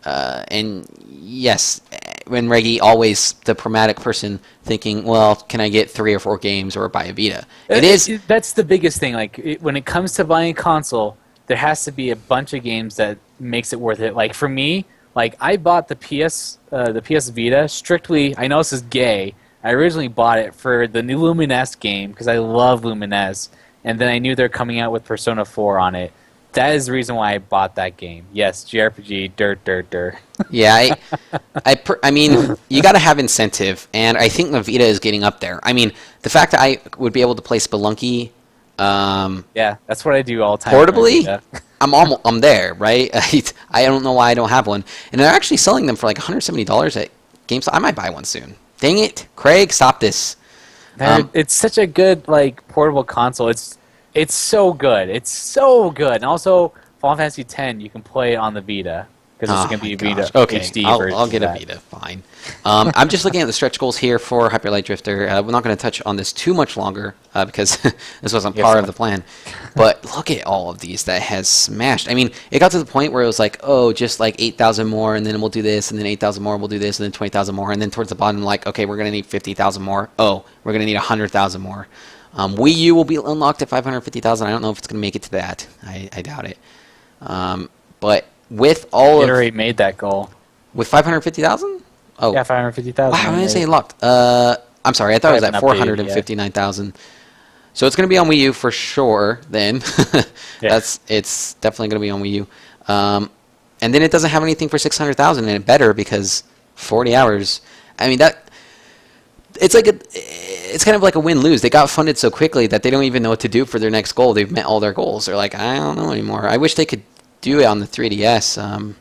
and yes, when Reggie, always the pragmatic person thinking, well, can I get 3 or 4 games or buy a Vita? That's the biggest thing. Like when it comes to buying a console, there has to be a bunch of games that makes it worth it. Like for me, like I bought the PS Vita strictly. I know this is gay. I originally bought it for the new Lumines game because I love Lumines, and then I knew they're coming out with Persona 4 on it. That is the reason why I bought that game. Yes, JRPG, dirt. Yeah, I mean, you got to have incentive, and I think the Vita is getting up there. I mean, the fact that I would be able to play Spelunky, Yeah, that's what I do all the time. portably, I'm there, right? I don't know why I don't have one, and they're actually selling them for like $170 at GameStop. I might buy one soon. Dang it, Craig, stop this. It's such a good like portable console. It's so good. It's so good. And also, Final Fantasy X, you can play on the Vita because it's going to be a Vita HD version. I'll get a Vita. Fine. I'm just looking at the stretch goals here for Hyper Light Drifter. We're not going to touch on this too much longer because this wasn't part of the plan. But look at all of these that has smashed. I mean, it got to the point where it was like, oh, just like 8,000 more, and then we'll do this, and then 8,000 more, we'll do this, and then 20,000 more, and then towards the bottom, like, okay, we're going to need 50,000 more. Oh, we're going to need 100,000 more. Wii U will be unlocked at 550,000. I don't know if it's going to make it to that. I doubt it. But with all It already made that goal. with 550,000? Oh, Yeah, 550,000. wow! I didn't say locked. I'm sorry. I thought it was at 459,000. So it's going to be on Wii U for sure. Then it's definitely going to be on Wii U. And then it doesn't have anything for 600,000, and it better because 40 hours. I mean that. It's kind of like a win-lose. They got funded so quickly that they don't even know what to do for their next goal. They've met all their goals. They're like, I don't know anymore. I wish they could do it on the 3DS.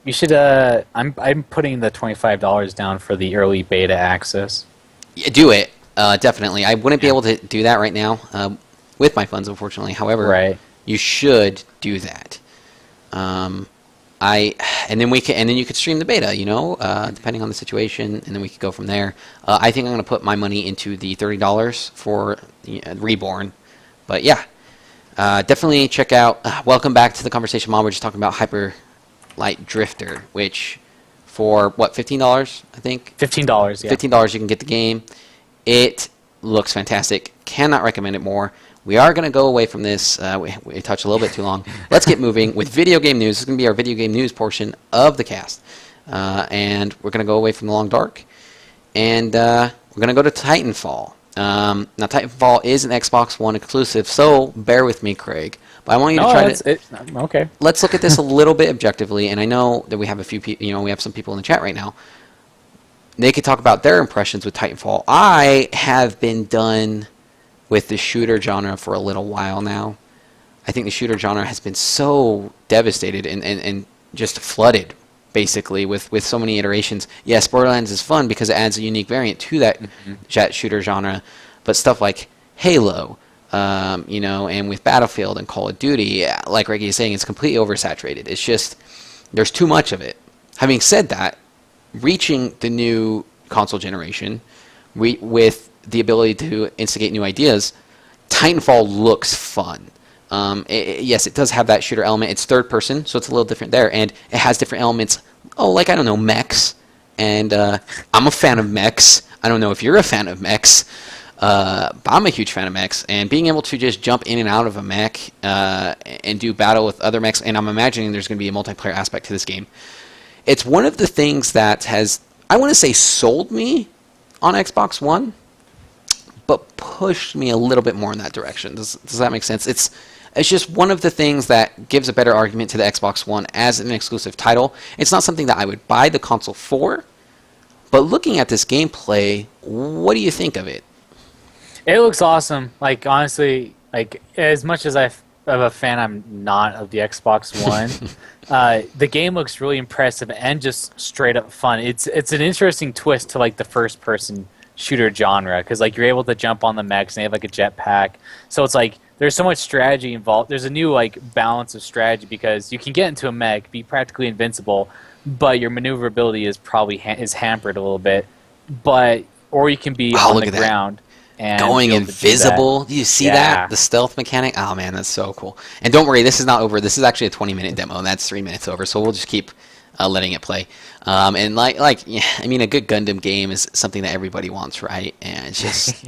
You should. I'm putting the $25 down for the early beta access. Yeah, do it. Definitely. I wouldn't be able to do that right now with my funds, unfortunately. However, you should do that. And then you could stream the beta, depending on the situation, and then we could go from there. I think I'm going to put my money into the $30 for Reborn. But yeah, definitely check out. Welcome back to the conversation, Mom. We're just talking about Hyper Light Drifter, which for what, $15? I think $15. Yeah. $15 you can get the game. It looks fantastic. Cannot recommend it more. We are going to go away from this. We touched a little bit too long. Let's get moving with video game news. This is going to be our video game news portion of the cast. And we're going to go away from The Long Dark. And we're going to go to Titanfall. Now, Titanfall is an Xbox One exclusive, so bear with me, Craig. But I want you to try to... Okay. Let's look at this a little bit objectively. And I know that we have a few people, we have some people in the chat right now. They could talk about their impressions with Titanfall. I have been done with the shooter genre for a little while now. I think the shooter genre has been so devastated and just flooded, basically, with so many iterations. Yes, Borderlands is fun because it adds a unique variant to that shooter genre, but stuff like Halo, and with Battlefield and Call of Duty, like Reggie is saying, it's completely oversaturated. It's just, there's too much of it. Having said that, reaching the new console generation with the ability to instigate new ideas, Titanfall looks fun. Yes, it does have that shooter element. It's third person, so it's a little different there, and it has different elements. Oh, like, I don't know, mechs. And I'm a fan of mechs. I don't know if you're a fan of mechs, but I'm a huge fan of mechs. And being able to just jump in and out of a mech and do battle with other mechs, and I'm imagining there's going to be a multiplayer aspect to this game. It's one of the things that has, I want to say, sold me on Xbox One, but pushed me a little bit more in that direction. Does that make sense? It's just one of the things that gives a better argument to the Xbox One as an exclusive title. It's not something that I would buy the console for, but looking at this gameplay, what do you think of it? It looks awesome. Like, honestly, like, as much as I'm a fan, I'm not of the Xbox One. The game looks really impressive and just straight up fun. It's an interesting twist to like the first person shooter genre because like you're able to jump on the mechs and they have like a jetpack. So it's like there's so much strategy involved. There's a new like balance of strategy because you can get into a mech, be practically invincible, but your maneuverability is probably is hampered a little bit. Or you can be on the ground. And going invisible. Do you see that? The stealth mechanic? Oh, man, that's so cool. And don't worry, this is not over. This is actually a 20-minute demo, and that's 3 minutes over, so we'll just keep letting it play. And I mean, a good Gundam game is something that everybody wants, right? And it's just,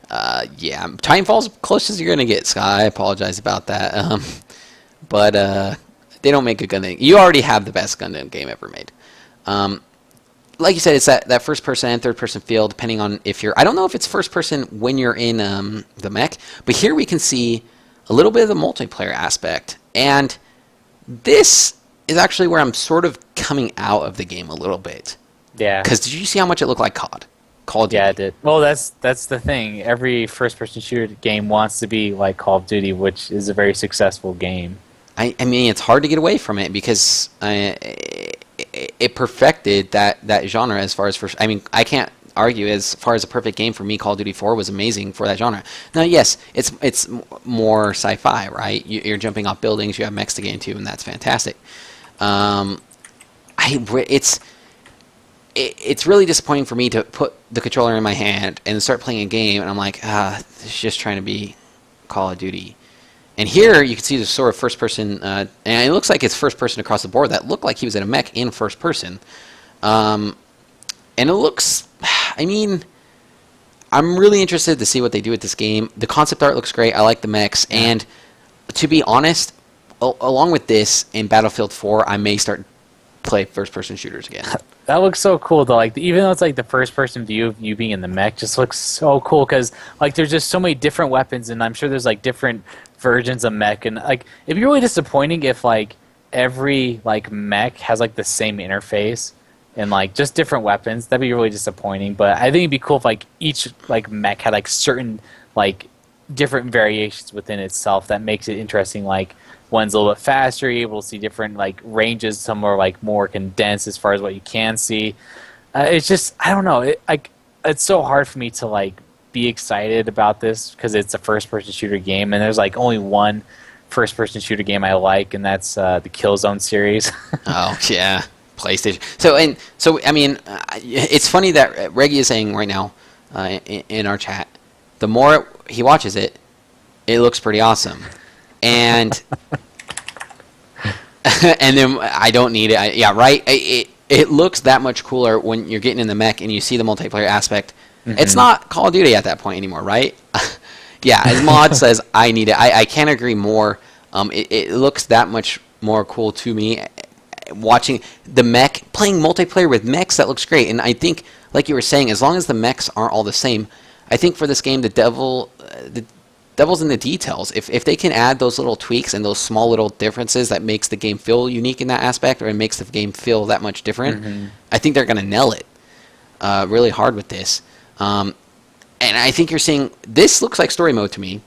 Titanfall's close as you're going to get, Sky. I apologize about that. But they don't make a Gundam. You already have the best Gundam game ever made. Like you said, it's that first person and third person feel, depending on if you're... I don't know if it's first person when you're in the mech, but here we can see a little bit of the multiplayer aspect. And this is actually where I'm sort of coming out of the game a little bit. Yeah. Because did you see how much it looked like COD? Call of Duty. Yeah, it did. Well, that's the thing. Every first-person shooter game wants to be like Call of Duty, which is a very successful game. I mean, it's hard to get away from it because it perfected that genre as far as first. I mean, I can't argue as far as a perfect game for me. Call of Duty 4 was amazing for that genre. Now, yes, it's more sci-fi, right? You're jumping off buildings, you have mechs to get into, and that's fantastic. It's really disappointing for me to put the controller in my hand and start playing a game, and I'm like, it's just trying to be Call of Duty. And here you can see the sort of first person, and it looks like it's first person across the board. That looked like he was in a mech in first person. And it looks, I mean, I'm really interested to see what they do with this game. The concept art looks great. I like the mechs. And to be honest, along with this, in Battlefield 4, I may start play first-person shooters again. That looks so cool, though. Like, even though it's like the first-person view of you being in the mech, just looks so cool because like there's just so many different weapons, and I'm sure there's like different versions of mech, and like it'd be really disappointing if like every like mech has like the same interface and like just different weapons. That'd be really disappointing. But I think it'd be cool if like each like mech had like certain like different variations within itself that makes it interesting. Like one's a little bit faster, you're able to see different like ranges, some are like more condensed as far as what you can see. It's just, I don't know, it's so hard for me to like be excited about this because it's a first-person shooter game, and there's like only one first-person shooter game I like, and that's the Killzone series. Oh yeah, PlayStation. So I mean, it's funny that Reggie is saying right now in our chat, the more he watches it, it looks pretty awesome. And and then I don't need it. Yeah, right. It looks that much cooler when you're getting in the mech and you see the multiplayer aspect. Mm-hmm. It's not Call of Duty at that point anymore, right? Yeah, as Mod says, I need it. I can't agree more. It looks that much more cool to me. Watching the mech, playing multiplayer with mechs, that looks great. And I think, like you were saying, as long as the mechs aren't all the same, I think for this game, the devil's in the details. If they can add those little tweaks and those small little differences that makes the game feel unique in that aspect, or it makes the game feel that much different, mm-hmm. I think they're going to nail it really hard with this. And I think you're seeing, this looks like story mode to me.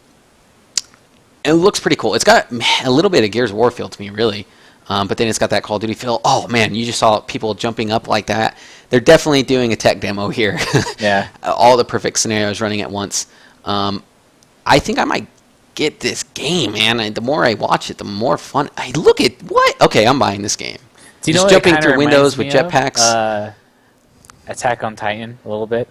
It looks pretty cool. It's got a little bit of Gears of War feel to me, really. But then it's got that Call of Duty feel. Oh, man, you just saw people jumping up like that. They're definitely doing a tech demo here. Yeah. All the perfect scenarios running at once. I think I might get this game, man. And the more I watch it, the more fun. I look at what? Okay, I'm buying this game. Do you just know jumping through windows with jetpacks. Attack on Titan, a little bit.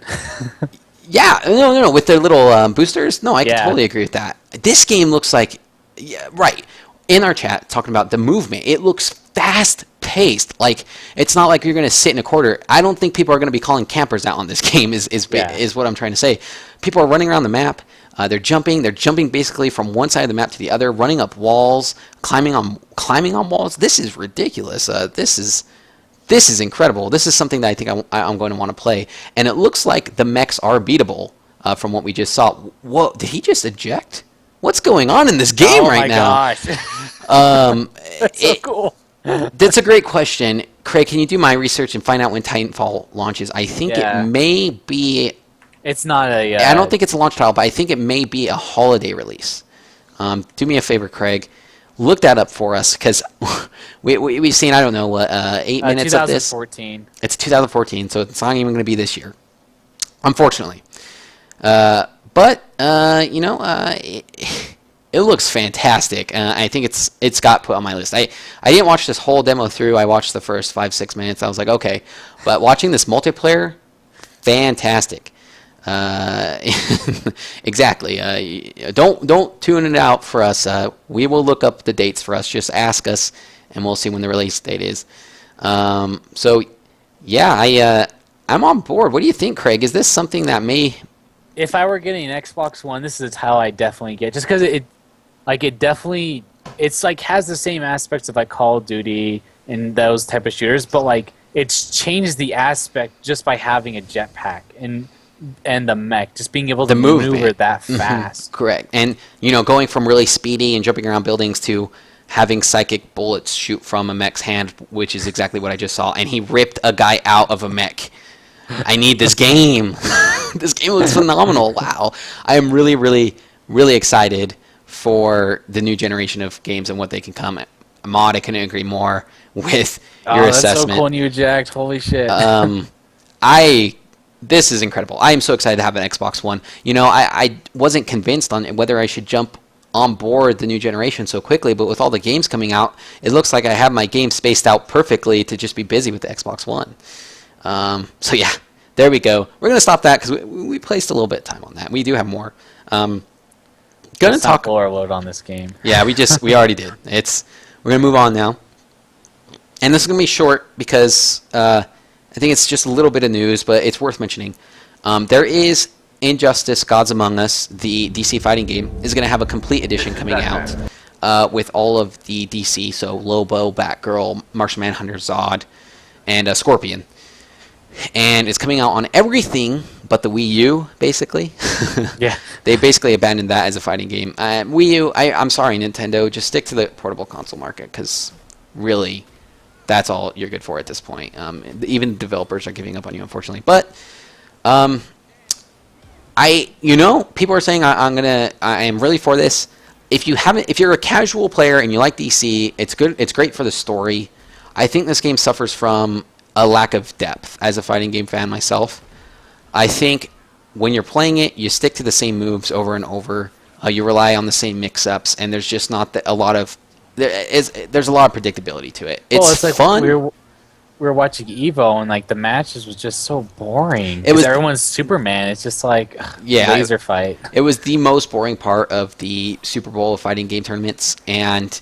Yeah, no, with their little boosters. No, I can totally agree with that. This game looks like, yeah, right. In our chat, talking about the movement, it looks fast-paced. Like, it's not like you're going to sit in a corner. I don't think people are going to be calling campers out on this game. Is what I'm trying to say. People are running around the map. They're jumping. They're jumping basically from one side of the map to the other, running up walls, climbing on walls. This is ridiculous. This is incredible. This is something that I think I'm going to want to play. And it looks like the mechs are beatable from what we just saw. Whoa, did he just eject? What's going on in this game right now? Oh my gosh. That's so cool. That's a great question. Craig, can you do my research and find out when Titanfall launches? I think it may be... It's not a... I don't think it's a launch title, but I think it may be a holiday release. Do me a favor, Craig. Look that up for us, because we've seen, I don't know, 8 minutes of this. 2014. It's 2014, so it's not even going to be this year, unfortunately. But it looks fantastic. I think it's got put on my list. I didn't watch this whole demo through. I watched the first 5-6 minutes. I was like, okay. But watching this multiplayer, fantastic. Exactly. Don't tune it out for us. We will look up the dates for us. Just ask us, and we'll see when the release date is. So, yeah, I'm on board. What do you think, Craig? Is this something that may... If I were getting an Xbox One, this is a title I definitely get, just because it definitely, it's like has the same aspects of like Call of Duty and those type of shooters, but like it's changed the aspect just by having a jetpack and the mech, just being able to maneuver that fast. Correct. And going from really speedy and jumping around buildings to having psychic bullets shoot from a mech's hand, which is exactly what I just saw, and he ripped a guy out of a mech. I need this game. This game looks phenomenal. Wow. I am really, really, really excited for the new generation of games and what they can come. Ahmad, I couldn't agree more with your assessment. That's so cool, New Jacked. Holy shit. This is incredible. I am so excited to have an Xbox One. You know, I wasn't convinced on whether I should jump on board the new generation so quickly, but with all the games coming out, it looks like I have my game spaced out perfectly to just be busy with the Xbox One. So yeah, there we go. We're going to stop that because we placed a little bit of time on that. We do have more. Gonna talk overload on this game. Yeah, we already did. We're gonna move on now, and this is gonna be short because I think it's just a little bit of news, but it's worth mentioning. There is Injustice: Gods Among Us, the DC fighting game, is gonna have a complete edition coming out with all of the DC, so Lobo, Batgirl, Martian Manhunter, Zod, and Scorpion. And it's coming out on everything but the Wii U, basically. Yeah. They basically abandoned that as a fighting game. Wii U, I'm sorry, Nintendo, just stick to the portable console market, because really, that's all you're good for at this point. Even developers are giving up on you, unfortunately. But, people are saying I am really for this. If you're a casual player and you like DC, it's good. It's great for the story. I think this game suffers from a lack of depth as a fighting game fan myself. I think when you're playing it, you stick to the same moves over and over. You rely on the same mix-ups, and there's just not a lot of there's a lot of predictability to it. It's like fun. We were watching Evo, and like the matches was just so boring. It was everyone's Superman. It's just like laser fight. It was the most boring part of the Super Bowl of fighting game tournaments, and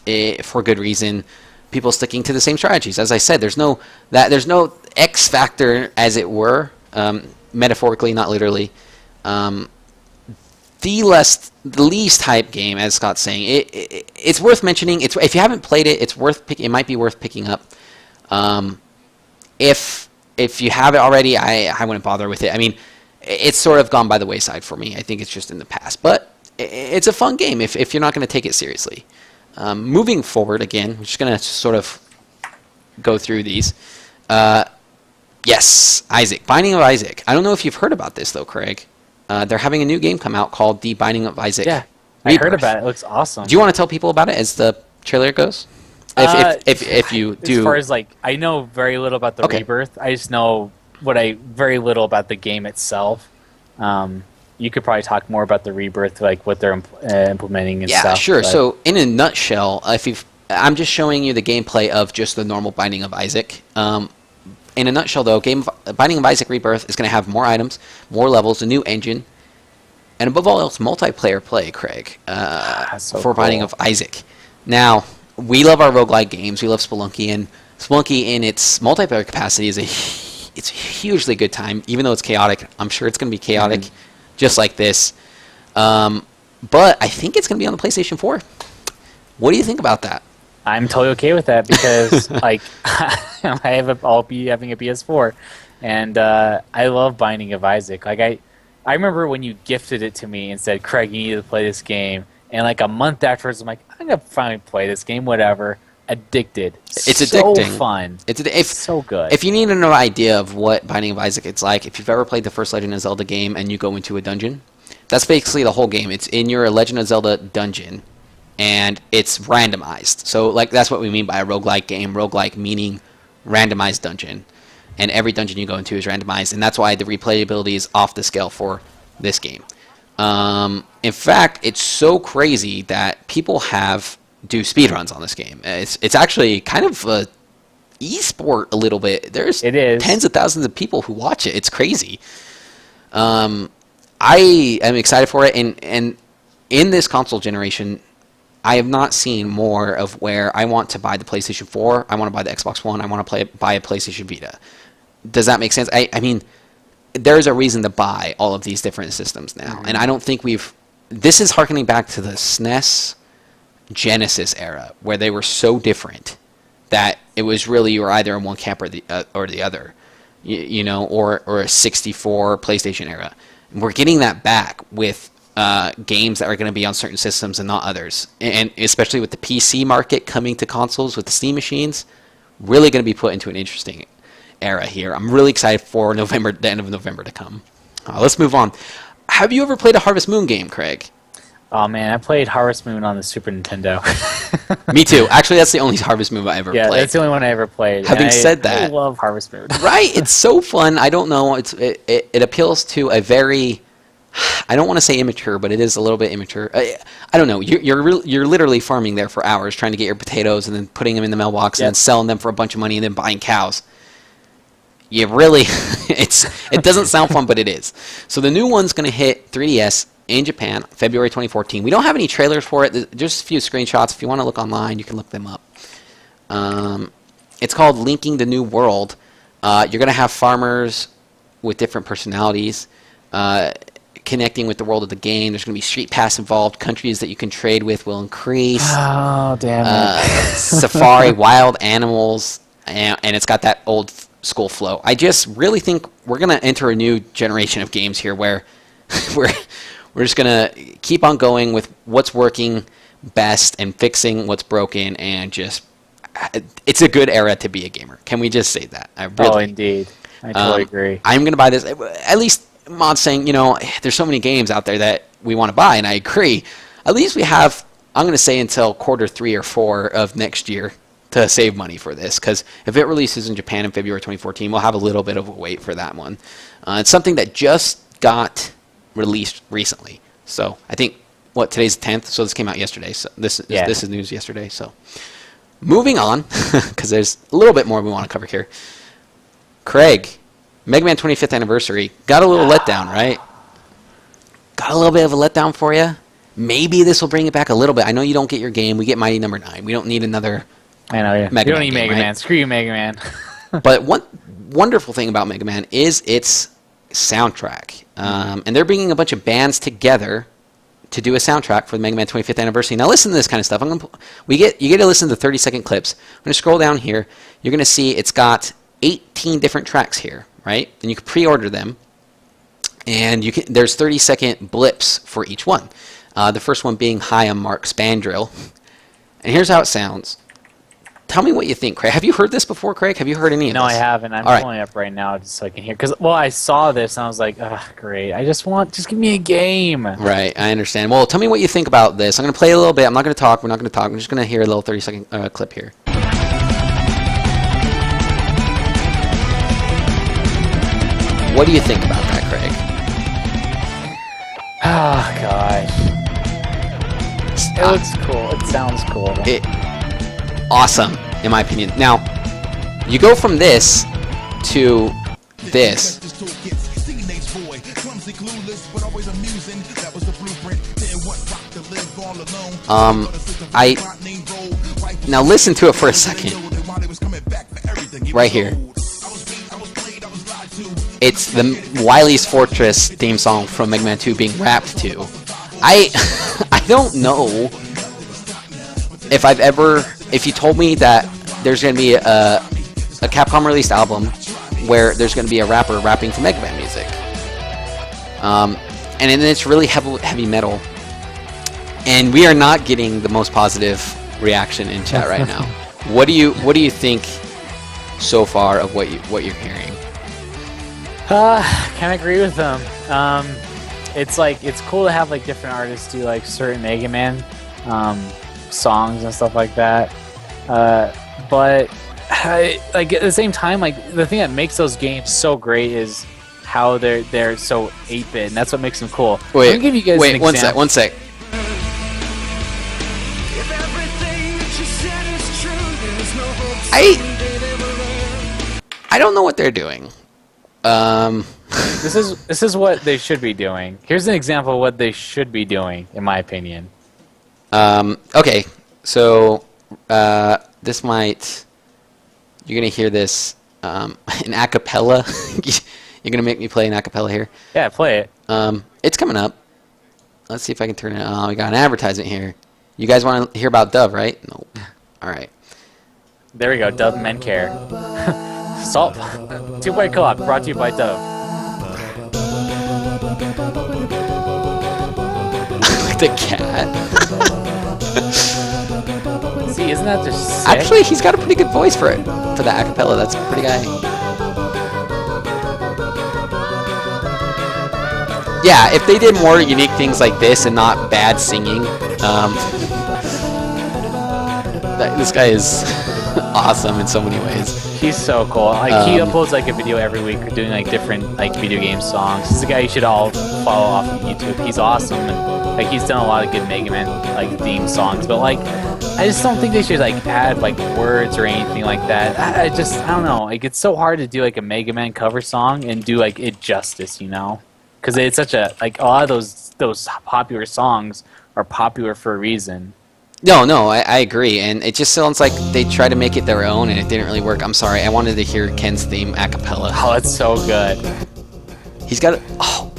for good reason. People sticking to the same strategies. As I said, there's no X factor, as it were, metaphorically, not literally. The least hype game, as Scott's saying, it's worth mentioning. If you haven't played it, it might be worth picking up. If you have it already, I wouldn't bother with it. I mean, it's sort of gone by the wayside for me. I think it's just in the past, but it's a fun game if you're not going to take it seriously. Moving forward again, we're just going to sort of go through these. Yes, Isaac. Binding of Isaac. I don't know if you've heard about this, though, Craig. They're having a new game come out called The Binding of Isaac. Yeah, I heard about it. It looks awesome. Do you want to tell people about it as the trailer goes? If you do. As far as, I know very little about the Rebirth. I just know very little about the game itself. You could probably talk more about the Rebirth, like what they're implementing and stuff. Yeah, sure. So, in a nutshell, I'm just showing you the gameplay of just the normal Binding of Isaac. In a nutshell, though, Binding of Isaac Rebirth is going to have more items, more levels, a new engine, and above all else, multiplayer play, Craig, for Binding of Isaac. Now, we love our roguelike games. We love Spelunky, and Spelunky in its multiplayer capacity it's a hugely good time, even though it's chaotic. I'm sure it's going to be chaotic. Mm-hmm. Just like this. But I think it's going to be on the PlayStation 4. What do you think about that? I'm totally okay with that because I'll be having a PS4. And I love Binding of Isaac. I remember when you gifted it to me and said, Craig, you need to play this game. And a month afterwards, I'm like, I'm going to finally play this game, whatever. Addicted. It's addicting. So fun. It's so good. If you need an idea of what Binding of Isaac it's like, if you've ever played the first Legend of Zelda game and you go into a dungeon, that's basically the whole game. It's in your Legend of Zelda dungeon, and it's randomized. So that's what we mean by a roguelike game. Roguelike meaning randomized dungeon, and every dungeon you go into is randomized, and that's why the replayability is off the scale for this game. In fact, it's so crazy that people do speedruns on this game. It's actually kind of a esport a little bit. It is tens of thousands of people who watch it. It's crazy. I am excited for it, and in this console generation, I have not seen more of where I want to buy the PlayStation 4, I want to buy the Xbox One, I want to buy a PlayStation Vita. Does that make sense? I mean, there's a reason to buy all of these different systems now, mm-hmm. and I don't think this is harkening back to the SNES Genesis era, where they were so different that it was really you were either in one camp or the other, or a 64 PlayStation era. And we're getting that back with games that are going to be on certain systems and not others. And especially with the PC market coming to consoles with the Steam machines, really going to be put into an interesting era here. I'm really excited for November, the end of November to come. Let's move on. Have you ever played a Harvest Moon game, Craig? Oh man, I played Harvest Moon on the Super Nintendo. Me too. Actually, that's the only Harvest Moon I ever played. Yeah, that's the only one I ever played. Having said that, I love Harvest Moon. Right? It's so fun. I don't know. It appeals to a very, I don't want to say immature, but it is a little bit immature. I don't know. You're literally farming there for hours, trying to get your potatoes and then putting them in the mailbox and then selling them for a bunch of money and then buying cows. You really, it doesn't sound fun, but it is. So the new one's going to hit 3DS in Japan, February 2014. We don't have any trailers for it. Just a few screenshots. If you want to look online, you can look them up. It's called Linking the New World. You're going to have farmers with different personalities connecting with the world of the game. There's going to be Street Pass involved. Countries that you can trade with will increase. Oh, damn it. Safari, wild animals, and it's got that old school flow. I just really think we're going to enter a new generation of games here where we're just going to keep on going with what's working best and fixing what's broken, and just it's a good era to be a gamer. Can we just say that? Oh, indeed. I totally agree. I'm going to buy this. At least Mod's saying, there's so many games out there that we want to buy, and I agree. At least we have, I'm going to say, until quarter 3 or 4 of next year to save money for this, because if it releases in Japan in February 2014, we'll have a little bit of a wait for that one. It's something that just got released recently. So I think, today's the 10th, so this came out yesterday. So this is news yesterday. So moving on, because there's a little bit more we want to cover here. Craig, MegaMan 25th anniversary. Got a little letdown, right? Got a little bit of a letdown for you? Maybe this will bring it back a little bit. I know you don't get your game. We get Mighty Number 9. We don't need another I know, yeah. MegaMan You don't need game, MegaMan. right? Screw you, MegaMan. But one wonderful thing about MegaMan is its soundtrack. And they're bringing a bunch of bands together to do a soundtrack for the MegaMan 25th anniversary. Now listen to this kind of stuff. You get to listen to 30-second clips. I'm going to scroll down here. You're going to see it's got 18 different tracks here, right? And you can pre-order them. And there's 30-second blips for each one. The first one being Hi, I'm Mark Spandrill. And here's how it sounds. Tell me what you think, Craig. Have you heard this before, Craig? Have you heard any of this? No, I haven't. I'm pulling it up right now just so I can hear. Because, I saw this and I was like, great. Just give me a game. Right, I understand. Well, tell me what you think about this. I'm going to play a little bit. I'm not going to talk. We're not going to talk. I'm just going to hear a little 30-second clip here. What do you think about that, Craig? Oh, gosh. It looks cool. It sounds cool. Awesome, in my opinion. Now, you go from this to this. Now listen to it for a second. Right here. It's the Wily's Fortress theme song from Mega Man 2 being rapped to. I don't know if you told me that there's going to be a Capcom released album where there's going to be a rapper rapping to Mega Man music. And then it's really heavy metal. And we are not getting the most positive reaction in chat right now. What do you think so far of what you're hearing? Kind of agree with them. It's cool to have different artists do certain Mega Man songs and stuff like that. But at the same time, the thing that makes those games so great is how they're so 8-bit, and that's what makes them cool. Wait, let me give you guys an example. one sec. I don't know what they're doing. This is what they should be doing. Here's an example of what they should be doing, in my opinion. Okay, so this might... You're going to hear this in a cappella. You're going to make me play an a cappella here? Yeah, play it. It's coming up. Let's see if I can turn it on. We got an advertisement here. You guys want to hear about Dove, right? No. All right. There we go. Dove Men Care. Salt. 2-Point Co-op brought to you by Dove. the cat. See, isn't that just sick? Actually, he's got a pretty good voice for it, for the acapella. That's a pretty guy. Yeah, if they did more unique things like this and not bad singing, this guy is awesome in so many ways. He's so cool. Like he uploads like a video every week doing like different like video game songs. He's a guy you should all follow off of YouTube. He's awesome and like he's done a lot of good MegaMan like theme songs. But like I just don't think they should like add like words or anything like that. I don't know. Like it's so hard to do like a MegaMan cover song and do like it justice, you know? Because it's such a like a lot of those popular songs are popular for a reason. No, I agree, and it just sounds like they tried to make it their own, and it didn't really work. I'm sorry, I wanted to hear Ken's theme a cappella. Oh, it's so good. He's got it. Oh.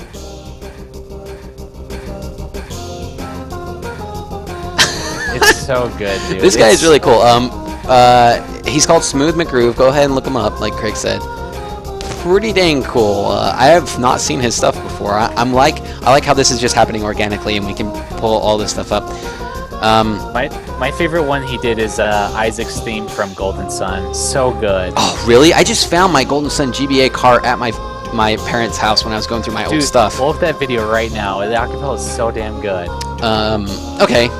It's so good, dude. This guy is really cool. He's called Smooth McGroove. Go ahead and look him up, like Craig said. Pretty dang cool. I have not seen his stuff before. I like how this is just happening organically, and we can pull all this stuff up. My favorite one he did is Isaac's theme from Golden Sun. So good. Oh, really? I just found my Golden Sun GBA cart at my parents' house when I was going through my old stuff. Pull up that video right now. The acapella is so damn good. Okay.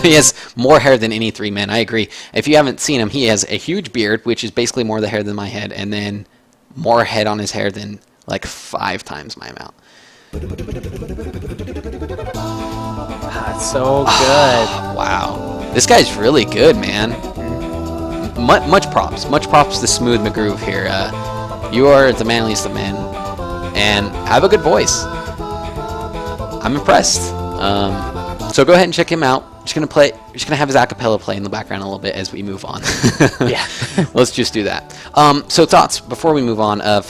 He has more hair than any three men. I agree. If you haven't seen him, he has a huge beard, which is basically more the hair than my head, and then more head on his hair than like 5 times my amount. It's so good. Wow. This guy's really good, man. Much props. Much props to Smooth McGroove here. You are the manliest of men. And have a good voice. I'm impressed. So go ahead and check him out. Just gonna have his acapella play in the background a little bit as we move on. Yeah. Let's just do that. So thoughts before we move on of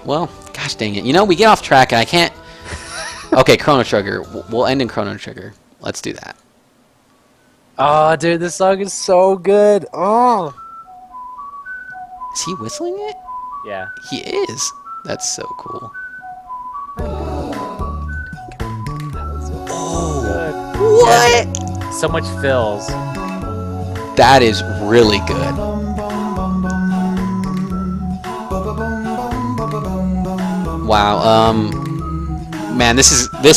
well, gosh dang it. You know, we get off track and I can't. Okay, Chrono Trigger. We'll end in Chrono Trigger. Let's do that. Oh, dude, this song is so good. Oh. Is he whistling it? Yeah. He is. That's so cool. What? Yeah, so much fills. That is really good. Wow. Man, this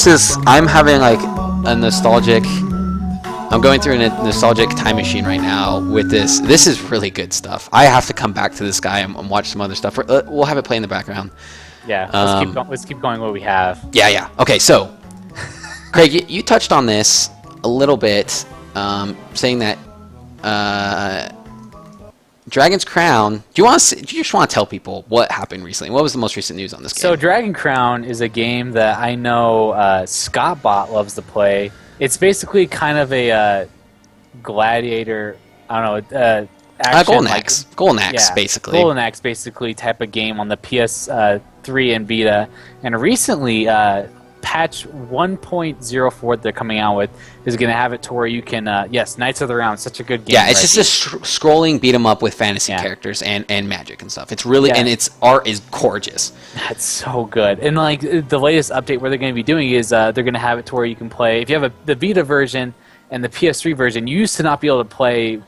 is. I'm having like a nostalgic. I'm going through a nostalgic time machine right now with this. This is really good stuff. I have to come back to this guy and watch some other stuff. We'll have it play in the background. Yeah. Let's keep going what we have. Yeah. Okay, so Craig, you touched on this a little bit, saying that Dragon's Crown. Do you just want to tell people what happened recently? What was the most recent news on this game? So Dragon Crown is a game that I know Scottbot loves to play. It's basically kind of a gladiator. I don't know. Action, Golden Axe, basically. Golden Axe, basically, type of game on the PS3 and Vita. And recently, patch 1.04 they're coming out with is going to have it to where you can, yes, Knights of the Round, such a good game. Yeah, it's just a scrolling beat 'em up with fantasy characters and magic and stuff. It's really, and its art is gorgeous. That's so good. And like the latest update where they're going to be doing is they're going to have it to where you can play, if you have the Vita version and the PS3 version, you used to not be able to play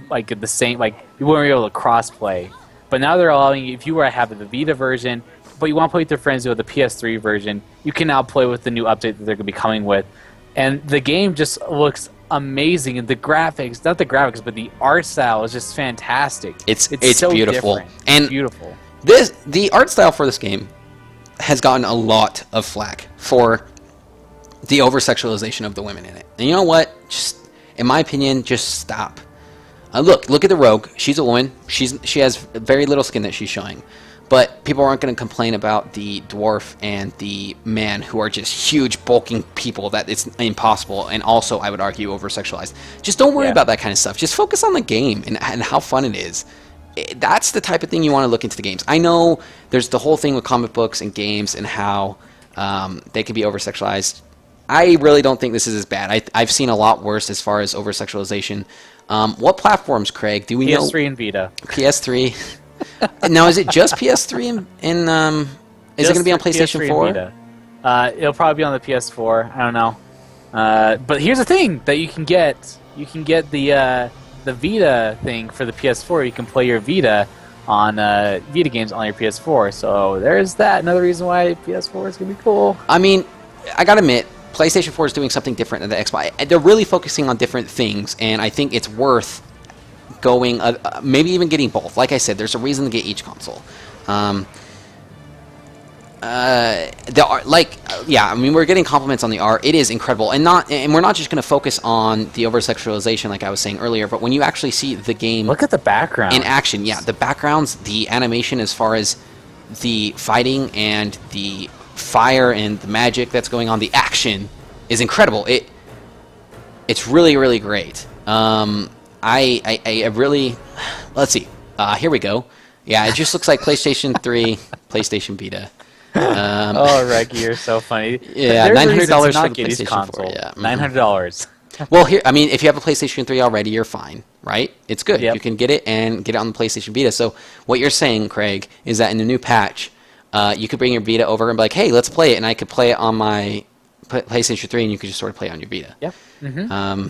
like the same, like you weren't able to cross play, but now they're allowing you, if you were to have the Vita version but you want to play with your friends with the PS3 version, you can now play with the new update that they're going to be coming with. And the game just looks amazing, and the graphics, not the graphics, but the art style is just fantastic. It's so beautiful. Different. And it's beautiful. The art style for this game has gotten a lot of flack for the over-sexualization of the women in it. And you know what? Just, in my opinion, just stop. Look at the rogue. She's a woman. She has very little skin that she's showing. But people aren't going to complain about the dwarf and the man, who are just huge, bulking people that it's impossible, and also, I would argue, over-sexualized. Just don't worry about that kind of stuff. Just focus on the game and how fun it is. That's the type of thing you want to look into the games. I know there's the whole thing with comic books and games and how they can be over-sexualized. I really don't think this is as bad. I've seen a lot worse as far as over-sexualization. What platforms, Craig? Do we know? PS3 and Vita. PS3. Now, is it just PS3 and is it going to be on PlayStation 4? It'll probably be on the PS4. I don't know. But here's the thing that you can get. You can get the Vita thing for the PS4. You can play your Vita on Vita games on your PS4. So there's that. Another reason why PS4 is going to be cool. I mean, I gotta admit, PlayStation 4 is doing something different than the Xbox. They're really focusing on different things, and I think it's worth going, maybe even getting both. Like I said, there's a reason to get each console. The art, I mean, we're getting compliments on the art. It is incredible, and we're not just going to focus on the over-sexualization, like I was saying earlier. But when you actually see the game, look at the background in action. Yeah, the backgrounds, the animation, as far as the fighting and the fire and the magic that's going on, the action is incredible. It's really, really great. I really, let's see. Here we go. Yeah, it just looks like PlayStation 3, PlayStation Vita. Oh, Reggie, you're so funny. Yeah, $900 for the PlayStation 4. Yeah, $900. Well, here, I mean, if you have a PlayStation 3 already, you're fine, right? It's good. Yep. You can get it and get it on the PlayStation Vita. So what you're saying, Craig, is that in the new patch, you could bring your Vita over and be like, hey, let's play it, and I could play it on my PlayStation 3, and you could just sort of play it on your Vita. Yep. Mm-hmm.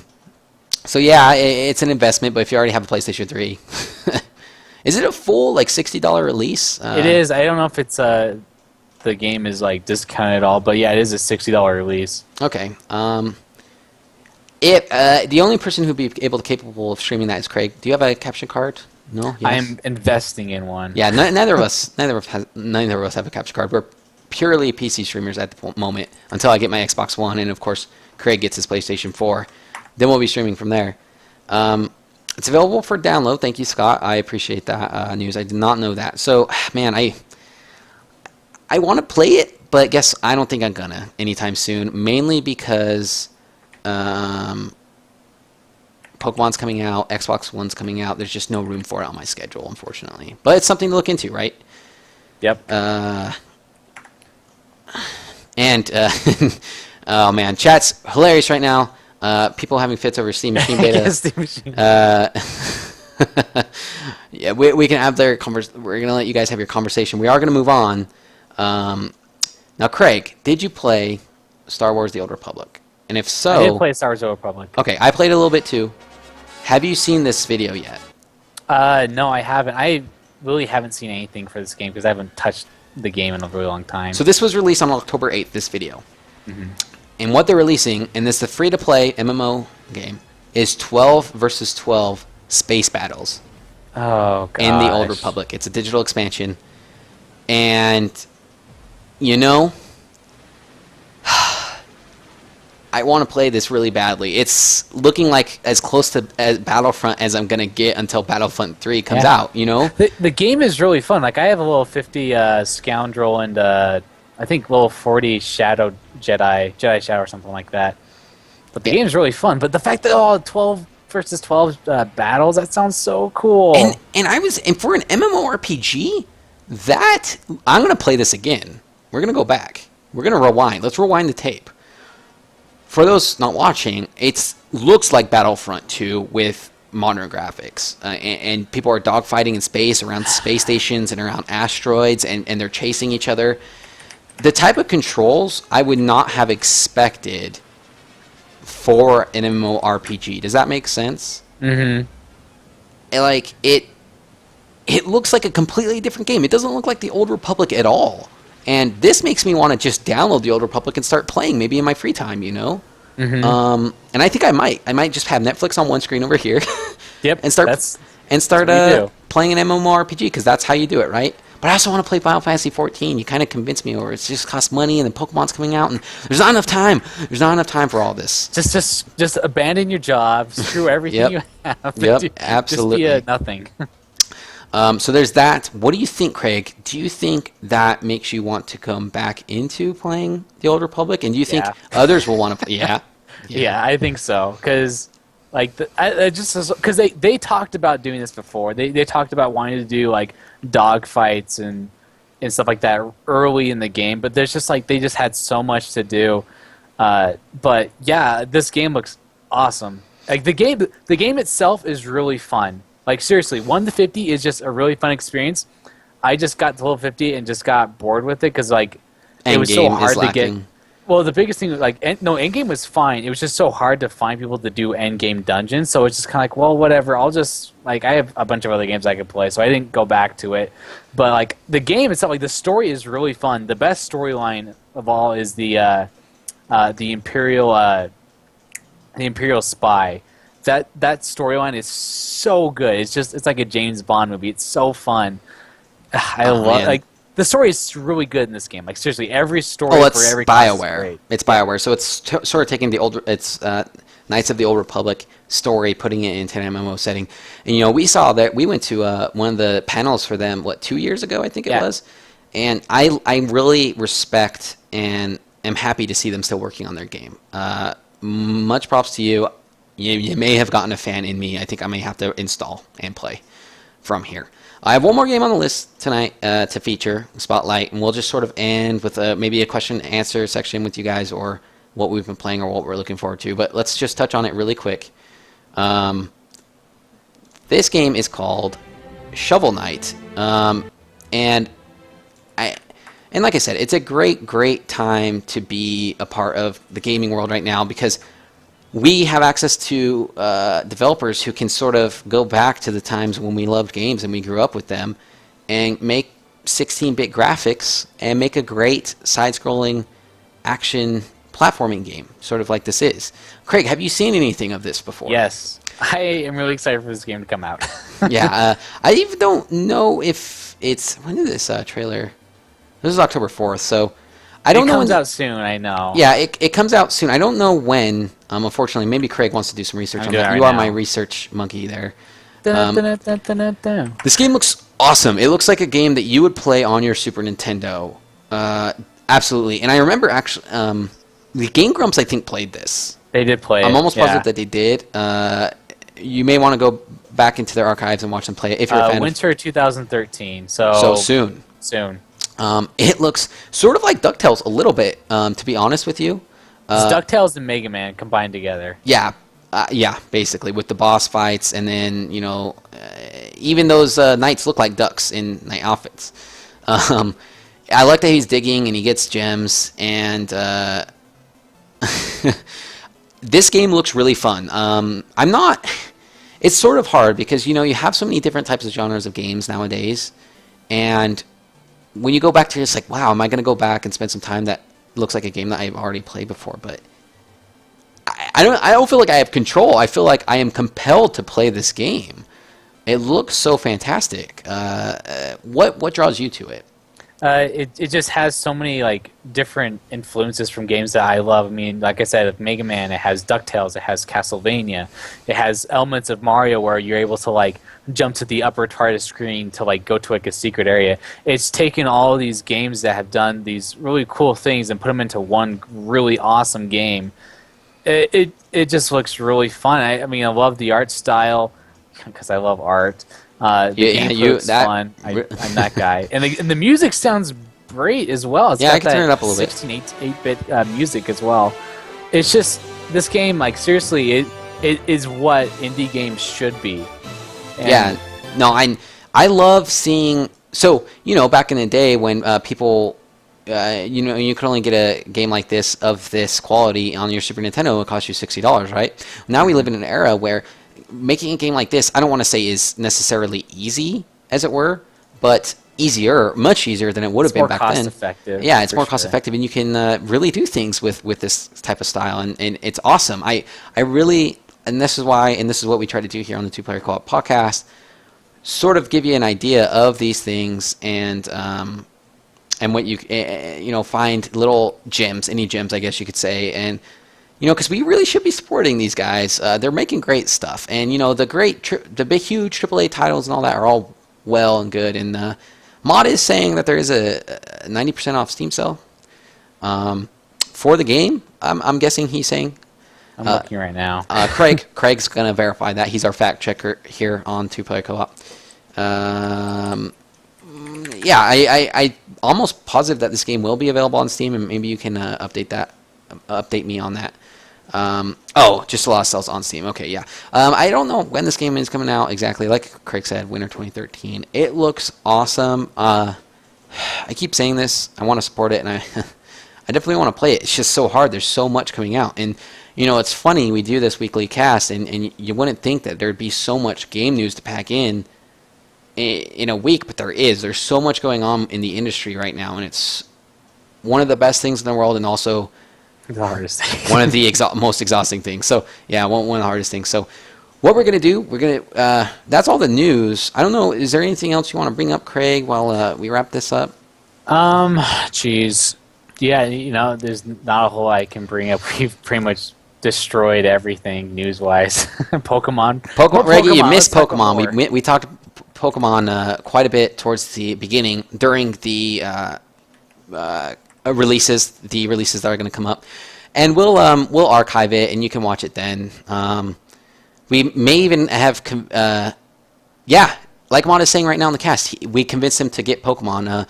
So yeah, it's an investment, but if you already have a PlayStation 3, is it a full $60 release? It is. I don't know if it's the game is discounted at all, but yeah, it is a $60 release. Okay. The only person who'd be capable of streaming that is Craig. Do you have a capture card? No. Yes? I am investing in one. Yeah, neither of us have a capture card. We're purely PC streamers at the moment until I get my Xbox One, and of course Craig gets his PlayStation 4. Then we'll be streaming from there. It's available for download. Thank you, Scott. I appreciate that news. I did not know that. So, man, I want to play it, but I guess I don't think I'm gonna anytime soon. Mainly because Pokemon's coming out, Xbox One's coming out. There's just no room for it on my schedule, unfortunately. But it's something to look into, right? Yep. Oh man, chat's hilarious right now. People having fits over Steam Machine Beta. Steam Machine. Yeah, we can have their we're gonna let you guys have your conversation. We are gonna move on. Now, Craig, did you play Star Wars: The Old Republic? And if so, I did play Star Wars: The Old Republic. Okay, I played a little bit too. Have you seen this video yet? No, I haven't. I really haven't seen anything for this game because I haven't touched the game in a really long time. So this was released on October 8th. This video. Mm-hmm. And what they're releasing, and this is a free-to-play MMO game, is 12 versus 12 space battles. Oh, gosh. In the Old Republic. It's a digital expansion. And, you know, I want to play this really badly. It's looking like as close to Battlefront as I'm going to get until Battlefront 3 comes out, you know? The game is really fun. I have a level 50 Scoundrel and I think level 40 Shadow Jedi Shadow or something like that. But the game's really fun. But the fact that 12 versus 12 battles, that sounds so cool. And for an MMORPG, that I'm going to play this again. We're going to go back. We're going to rewind. Let's rewind the tape. For those not watching, it looks like Battlefront 2 with modern graphics. And people are dogfighting in space around space stations and around asteroids, and they're chasing each other. The type of controls I would not have expected for an MMORPG. Does that make sense? Mm-hmm. It looks like a completely different game. It doesn't look like the Old Republic at all. And this makes me want to just download the Old Republic and start playing, maybe in my free time, you know? Mm-hmm. And I think I might. I might just have Netflix on one screen over here. Yep. and start playing an MMORPG, because that's how you do it, right? But I also want to play Final Fantasy 14. You kind of convinced me, or it just costs money, and then Pokemon's coming out, and there's not enough time. There's not enough time for all this. Just abandon your job, screw everything you have. Yep, absolutely. Just be nothing. So there's that. What do you think, Craig? Do you think that makes you want to come back into playing the Old Republic? And do you think others will want to play? Yeah, I think so. Because because they talked about doing this before. They talked about wanting to do dog fights and stuff like that early in the game. But there's just they just had so much to do. But yeah, this game looks awesome. The game itself is really fun. Seriously, 1 to 50 is just a really fun experience. I just got to level 50 and just got bored with it because it was so Endgame hard is to get. lacking. Well, the biggest thing was Endgame was fine. It was just so hard to find people to do Endgame dungeons. So it's just kind of like, well, whatever. I'll just I have a bunch of other games I could play, so I didn't go back to it. But like the game itself, like the story is really fun. The best storyline of all is the Imperial Spy. That storyline is so good. It's like a James Bond movie. It's so fun. I love Man. the story is really good in this game. Like seriously, every story Oh, for it's every class is BioWare. great. It's BioWare, so it's sort of taking the old, Knights of the Old Republic story, putting it into an MMO setting. And we saw that we went to one of the panels for them 2 years ago, I think it was, and I really respect and am happy to see them still working on their game. Much props to you. You may have gotten a fan in me. I think I may have to install and play from here. I have one more game on the list tonight to feature, Spotlight, and we'll just sort of end with maybe a question and answer section with you guys, or what we've been playing or what we're looking forward to. But let's just touch on it really quick. This game is called Shovel Knight, and like I said, it's a great time to be a part of the gaming world right now, because we have access to developers who can sort of go back to the times when we loved games and we grew up with them, and make 16-bit graphics and make a great side-scrolling action platforming game, sort of like this is. Craig, have you seen anything of this before? Yes, I am really excited for this game to come out. Yeah, I even don't know if it's... When is this trailer? This is October 4th, so... I don't know. It comes out soon, I know. Yeah, it comes out soon. I don't know when. Unfortunately, maybe Craig wants to do some research on that. You are my research monkey there. This game looks awesome. It looks like a game that you would play on your Super Nintendo. Absolutely. And I remember actually, the Game Grumps, I think, played this. They did play it. I'm almost positive that they did. You may want to go back into their archives and watch them play it if you're a fan. Winter 2013. So soon. Soon. It looks sort of like DuckTales a little bit, to be honest with you. It's DuckTales and MegaMan combined together. Yeah, basically, with the boss fights, and then, even those knights look like ducks in knight outfits. I like that he's digging and he gets gems, and this game looks really fun. It's sort of hard because, you have so many different types of genres of games nowadays, and when you go back to it, it's like, wow, am I going to go back and spend some time that looks like a game that I've already played before? But I don't feel like I have control. I feel like I am compelled to play this game. It looks so fantastic. What draws you to it? It just has so many different influences from games that I love. I mean, like I said, with Mega Man, it has DuckTales, it has Castlevania, it has elements of Mario where you're able to jump to the upper part of the screen to go to a secret area. It's taken all of these games that have done these really cool things and put them into one really awesome game. It just looks really fun. I mean, I love the art style because I love art. The game looks fun. I'm that guy. And the music sounds great as well. It's got I can turn it up a little bit. 16 8-bit music as well. It's just, this game, seriously, it is what indie games should be. And I love seeing... So, back in the day when people... you could only get a game like this, of this quality, on your Super Nintendo. It would cost you $60, right? Now we live in an era where making a game like this, I don't want to say is necessarily easy, as it were, but easier, much easier than it would have been back then. It's more cost-effective. Yeah, it's more cost-effective, and you can really do things with this type of style, and it's awesome. I really, and this is what we try to do here on the Two Player Co-op podcast, sort of give you an idea of these things, and what you find little gems, any gems, I guess you could say, and because we really should be supporting these guys. They're making great stuff, and the big, huge AAA titles and all that are all well and good. And Mod is saying that there is a 90% off Steam sale for the game. I'm guessing he's saying. I'm looking right now. Craig's gonna verify that. He's our fact checker here on Two Player Co-op. I almost positive that this game will be available on Steam, and maybe you can update me on that. Just a lot of sales on Steam. Okay, yeah. I don't know when this game is coming out exactly. Like Craig said, winter 2013. It looks awesome. I keep saying this. I want to support it, and I I definitely want to play it. It's just so hard. There's so much coming out, and it's funny. We do this weekly cast, and you wouldn't think that there'd be so much game news to pack in a week, but there is. There's so much going on in the industry right now, and it's one of the best things in the world, and also The hardest thing. one of the most exhausting things. So yeah, one of the hardest things. So what we're gonna do? That's all the news. I don't know. Is there anything else you want to bring up, Craig, while we wrap this up? Jeez. Yeah, there's not a whole lot I can bring up. We've pretty much destroyed everything news-wise. Pokemon. Reggie, you missed Let's talk about Pokemon. more. We talked Pokemon quite a bit towards the beginning during the releases that are going to come up, and we'll archive it and you can watch it then. We may even have like Mon is saying right now in the cast, we convinced him to get Pokemon.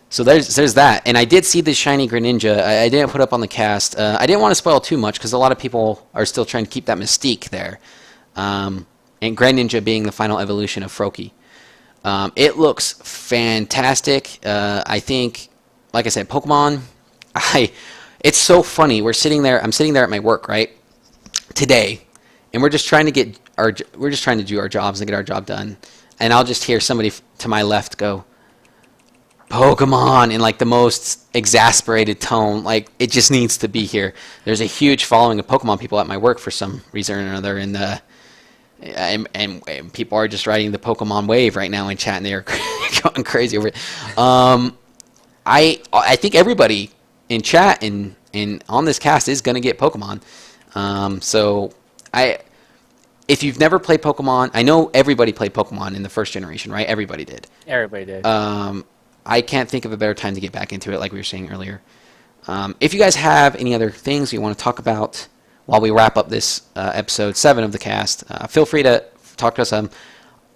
So there's that. And I did see the shiny Greninja. I didn't put up on the cast. I didn't want to spoil too much because a lot of people are still trying to keep that mystique there. And Greninja being the final evolution of Froakie. It looks fantastic. I think, like I said, Pokemon. It's so funny. I'm sitting there at my work right today, and we're just trying to do our jobs and get our job done. And I'll just hear somebody to my left go, Pokemon, in like the most exasperated tone. Like, it just needs to be here. There's a huge following of Pokemon people at my work for some reason or another, and people are just riding the Pokemon wave right now in chat, and they're going crazy over it. I think everybody in chat and on this cast is going to get Pokemon. If you've never played Pokemon, I know everybody played Pokemon in the first generation, right? Everybody did. Everybody did. I can't think of a better time to get back into it, like we were saying earlier. If you guys have any other things you want to talk about while we wrap up this episode 7 of the cast, feel free to talk to us.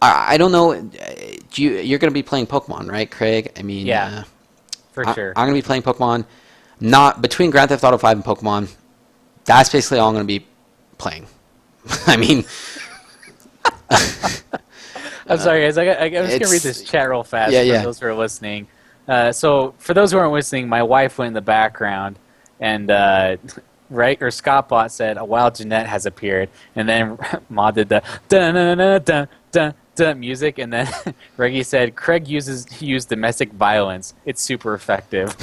I don't know. You're going to be playing Pokemon, right, Craig? I mean, yeah, for sure. I'm going to be playing Pokemon. Not between Grand Theft Auto 5 and Pokemon. That's basically all I'm going to be playing. I mean, I'm sorry, guys. I'm just going to read this chat real fast for those who are listening. So, for those who aren't listening, my wife went in the background, and Scottbot said, "A wild Jeanette has appeared," and then Ma did the dun music, and then Reggie said, "Craig used domestic violence. It's super effective."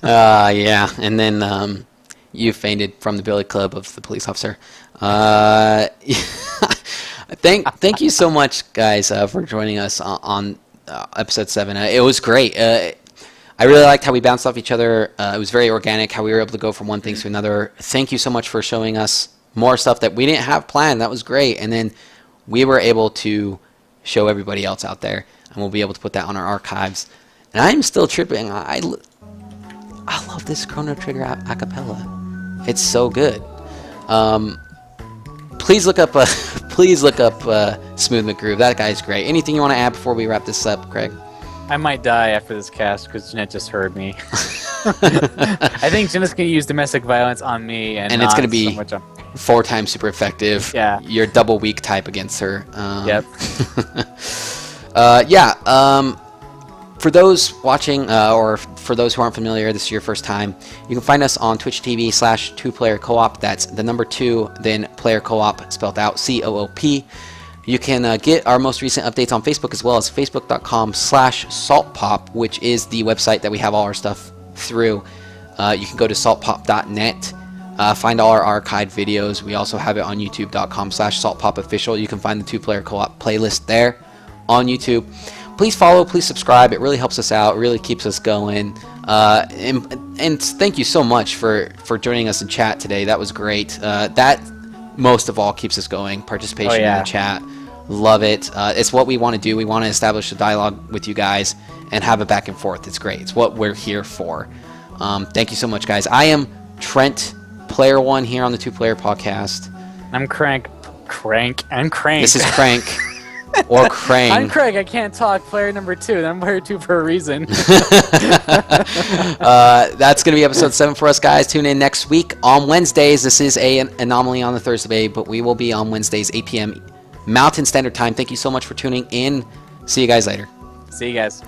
Yeah, and then you fainted from the billy club of the police officer. Thank you so much, guys, for joining us on episode 7. It was great. I really liked how we bounced off each other. It was very organic, how we were able to go from one thing to another. Thank you so much for showing us more stuff that we didn't have planned. That was great. And then we were able to show everybody else out there, and we'll be able to put that on our archives. And I'm still tripping. I love this Chrono Trigger acapella. It's so good. Please look up Smooth McGroove. That guy's great. Anything you want to add before we wrap this up, Craig? I might die after this cast because Jeanette just heard me. I think Jeanette's going to use domestic violence on me, and it's going to be so much on... 4 times super effective. Yeah. You're double weak type against her. Yep. For those watching, or for those who aren't familiar, this is your first time, you can find us on Twitch TV /2player co-op. That's the number 2, then player co-op, spelled out COOP. You can get our most recent updates on Facebook, as well as facebook.com/saltpop, which is the website that we have all our stuff through. You can go to saltpop.net, find all our archived videos. We also have it on youtube.com/saltpopofficial. You can find the 2-player co-op playlist there on YouTube. Please follow, please subscribe. It really helps us out. It really keeps us going. And thank you so much for joining us in chat today. That was great. That most of all keeps us going. Participation in the chat. Love it. It's what we want to do. We want to establish a dialogue with you guys and have a back and forth. It's great. It's what we're here for. Thank you so much, guys. I am Trent, Player 1 here on the 2-Player Podcast. I'm Crank. This is Crank. Or Crane. I'm Craig. I can't talk. Player number 2. I'm player 2 for a reason. That's going to be episode 7 for us, guys. Tune in next week on Wednesdays. This is an anomaly on the Thursday, but we will be on Wednesdays, 8 p.m. Mountain Standard Time. Thank you so much for tuning in. See you guys later. See you guys.